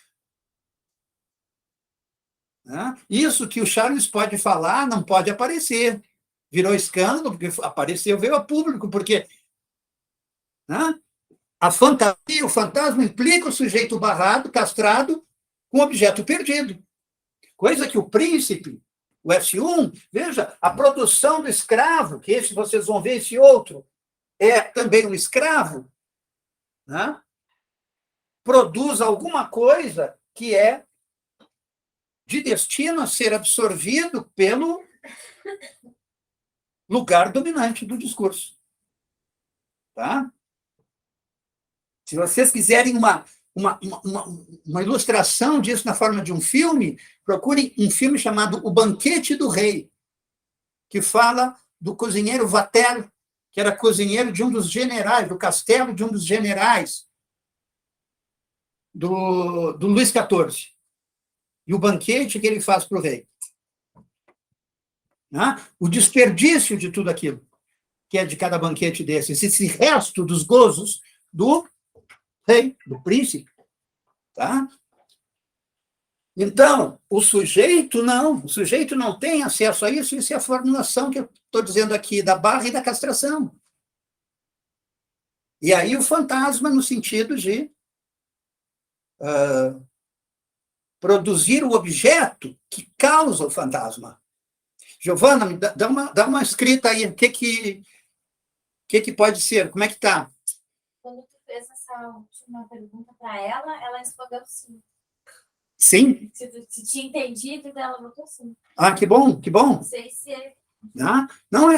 Isso que o Charles pode falar não pode aparecer. Virou escândalo, porque apareceu, veio a público, porque a fantasia, o fantasma implica o sujeito barrado, castrado, com objeto perdido. Coisa que o príncipe, o S1, veja, a produção do escravo, que esse vocês vão ver, esse outro, é também um escravo, produz alguma coisa que é de destino a ser absorvido pelo lugar dominante do discurso. Tá? Se vocês quiserem uma ilustração disso na forma de um filme, procurem um filme chamado O Banquete do Rei, que fala do cozinheiro Vatel, que era cozinheiro de um dos generais, do castelo de um dos generais do Luís XIV. e o banquete que ele faz para o rei. O desperdício de tudo aquilo, que é de cada banquete desses, esse resto dos gozos do rei, do príncipe. Tá? Então, o sujeito não tem acesso a isso, isso é a formulação que eu estou dizendo aqui, da barra e da castração. E aí o fantasma, no sentido de produzir o objeto que causa o fantasma. Giovana, dá uma escrita aí, o que pode ser? Como é que está? Quando tu fez essa última pergunta para ela respondeu sim. Sim? Se tinha entendido, ela botou sim. Ah, que bom, que bom. Não sei se é... Não,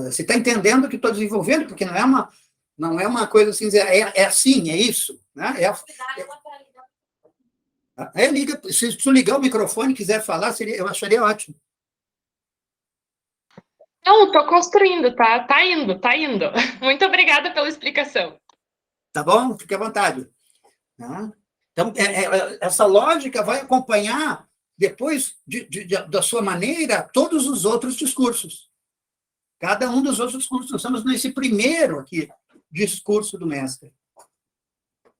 você está entendendo o que estou desenvolvendo, porque não é uma coisa assim, é assim, é isso. Né? Se tu ligar o microfone e quiser falar, eu acharia ótimo. Não, estou construindo, tá? Tá indo. Muito obrigada pela explicação. Tá bom? Fique à vontade. Então, essa lógica vai acompanhar, depois, da sua maneira, todos os outros discursos. Cada um dos outros discursos. Nós estamos nesse primeiro aqui, discurso do mestre.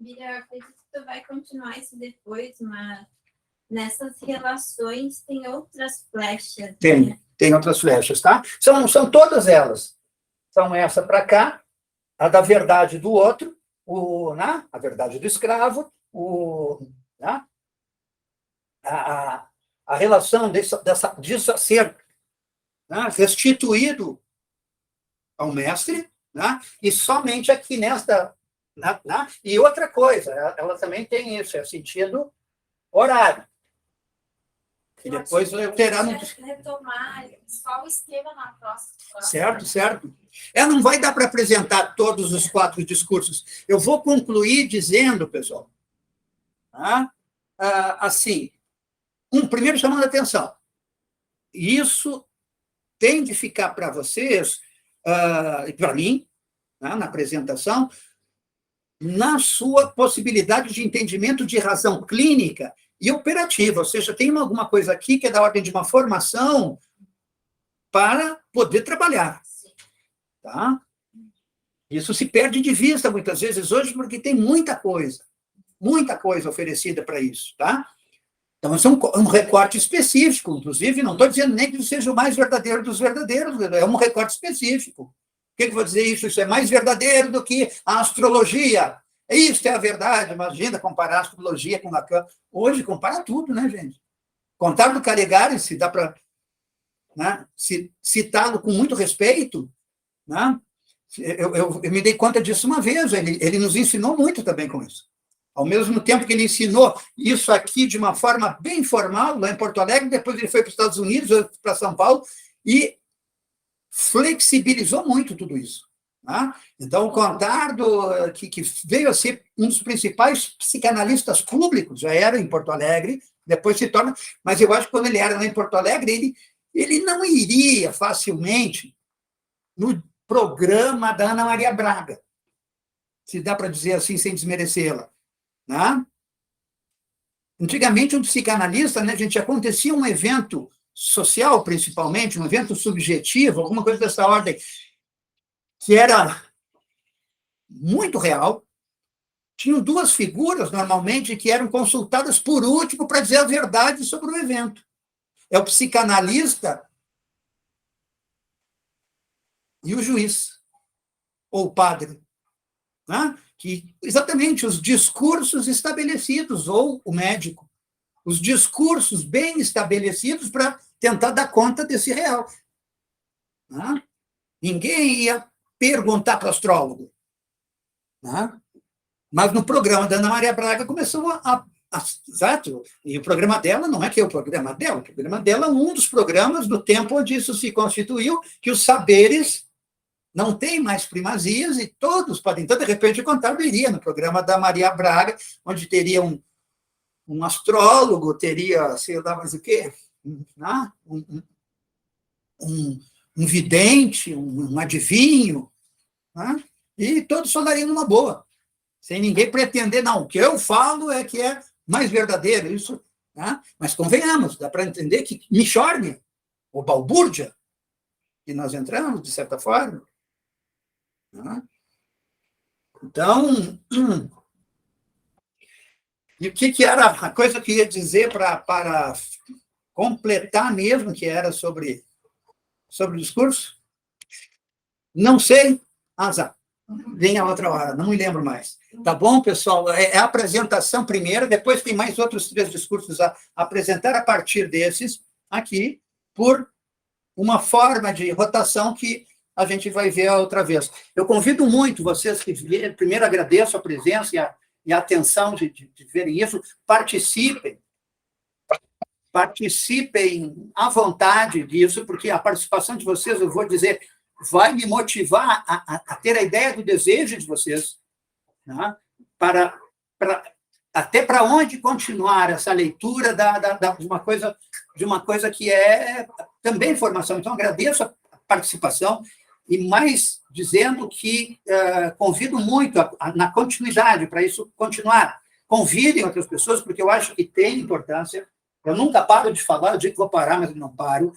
Mira, eu acredito que tu vai continuar isso depois, mas nessas relações tem outras flechas. Tem outras flechas, tá? São todas elas. São essa para cá, a da verdade do outro, a verdade do escravo, a relação disso a ser restituído ao mestre, e somente aqui nesta... E outra coisa, ela também tem isso, é sentido horário. E depois terá... retomar só o esquema na próxima. Certo. Não vai dar para apresentar todos os 4 discursos. Eu vou concluir dizendo, pessoal, assim, primeiro chamando a atenção. Isso tem de ficar para vocês, e para mim, na apresentação, na sua possibilidade de entendimento de razão clínica e operativa, ou seja, tem alguma coisa aqui que é da ordem de uma formação para poder trabalhar. Tá? Isso se perde de vista muitas vezes hoje, porque tem muita coisa oferecida para isso. Tá? Então, isso é um recorte específico, inclusive, não estou dizendo nem que isso seja o mais verdadeiro dos verdadeiros, é um recorte específico. Por que eu vou dizer isso? Isso é mais verdadeiro do que a astrologia. Isso é a verdade. Imagina comparar a astrologia com Lacan. Hoje, compara tudo, né, gente? Contar do Caligari, se dá para citá-lo com muito respeito, eu me dei conta disso uma vez. Ele nos ensinou muito também com isso. Ao mesmo tempo que ele ensinou isso aqui de uma forma bem formal, lá em Porto Alegre, depois ele foi para os Estados Unidos, para São Paulo, e flexibilizou muito tudo isso. Então, o Contardo, que veio a ser um dos principais psicanalistas públicos, já era em Porto Alegre, depois se torna... Mas eu acho que quando ele era lá em Porto Alegre, ele não iria facilmente no programa da Ana Maria Braga, se dá para dizer assim, sem desmerecê-la. Antigamente, um psicanalista, né, gente, acontecia um evento social, principalmente, um evento subjetivo, alguma coisa dessa ordem, que era muito real. Tinham 2 figuras, normalmente, que eram consultadas por último para dizer a verdade sobre o evento. É o psicanalista e o juiz, ou o padre. Que, exatamente, os discursos estabelecidos, ou o médico. Os discursos bem estabelecidos para tentar dar conta desse real. Ninguém ia perguntar para o astrólogo. Mas no programa da Ana Maria Braga começou exato, e o programa dela não é que é o programa dela é um dos programas do tempo onde isso se constituiu, que os saberes não têm mais primazias e todos podem. Então, de repente, o Contardo iria no programa da Maria Braga, onde teria um astrólogo, teria, sei lá mais o quê, um vidente, um adivinho, e todos falariam numa boa, sem ninguém pretender, não, o que eu falo é que é mais verdadeiro. Isso Tá? Mas convenhamos, dá para entender que Michórnia, ou balbúrdia, que nós entramos, de certa forma. Tá? Então, e o que era a coisa que eu ia dizer para completar mesmo, que era sobre o discurso? Não sei, azar. Vem a outra hora, não me lembro mais. Tá bom, pessoal? É a apresentação primeiro, depois tem mais outros 3 discursos a apresentar a partir desses, aqui, por uma forma de rotação que a gente vai ver a outra vez. Eu convido muito vocês que vierem, primeiro agradeço a presença e a atenção de verem isso, participem à vontade disso, porque a participação de vocês, eu vou dizer, vai me motivar a ter a ideia do desejo de vocês, né? Até para onde continuar essa leitura de uma coisa que é também formação. Então, agradeço a participação e mais dizendo que convido muito na continuidade para isso continuar. Convidem outras pessoas, porque eu acho que tem importância. Eu nunca paro de falar, eu digo que vou parar, mas eu não paro.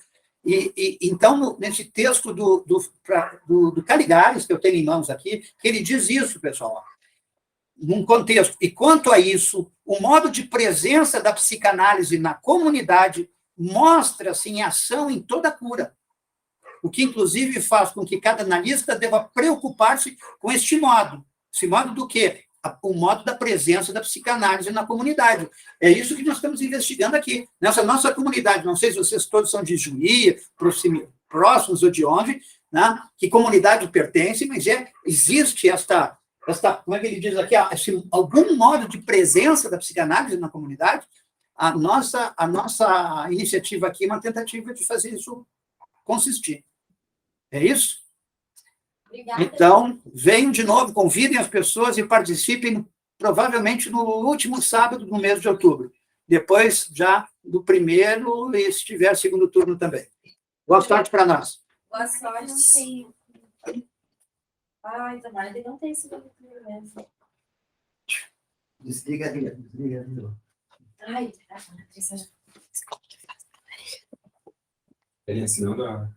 Então, nesse texto do Caligares, que eu tenho em mãos aqui, que ele diz isso, pessoal, num contexto. E quanto a isso, o modo de presença da psicanálise na comunidade mostra-se em ação em toda a cura, o que, inclusive, faz com que cada analista deva preocupar-se com este modo. Esse modo do quê? O modo da presença da psicanálise na comunidade. É isso que nós estamos investigando aqui, nessa nossa comunidade. Não sei se vocês todos são de Juí, próximos ou de onde, né? Que comunidade pertence, mas existe esta, como é que ele diz aqui, algum modo de presença da psicanálise na comunidade. A nossa iniciativa aqui é uma tentativa de fazer isso consistir. É isso? Obrigada. Então, venham de novo, convidem as pessoas e participem, provavelmente no último sábado do mês de outubro. Depois, já do primeiro, e se tiver segundo turno também. Boa sorte para nós. Boa sorte. Ai, tomara que não tem segundo turno mesmo. Desliga ali. Ai, a Patrícia já... Ele ensinando a...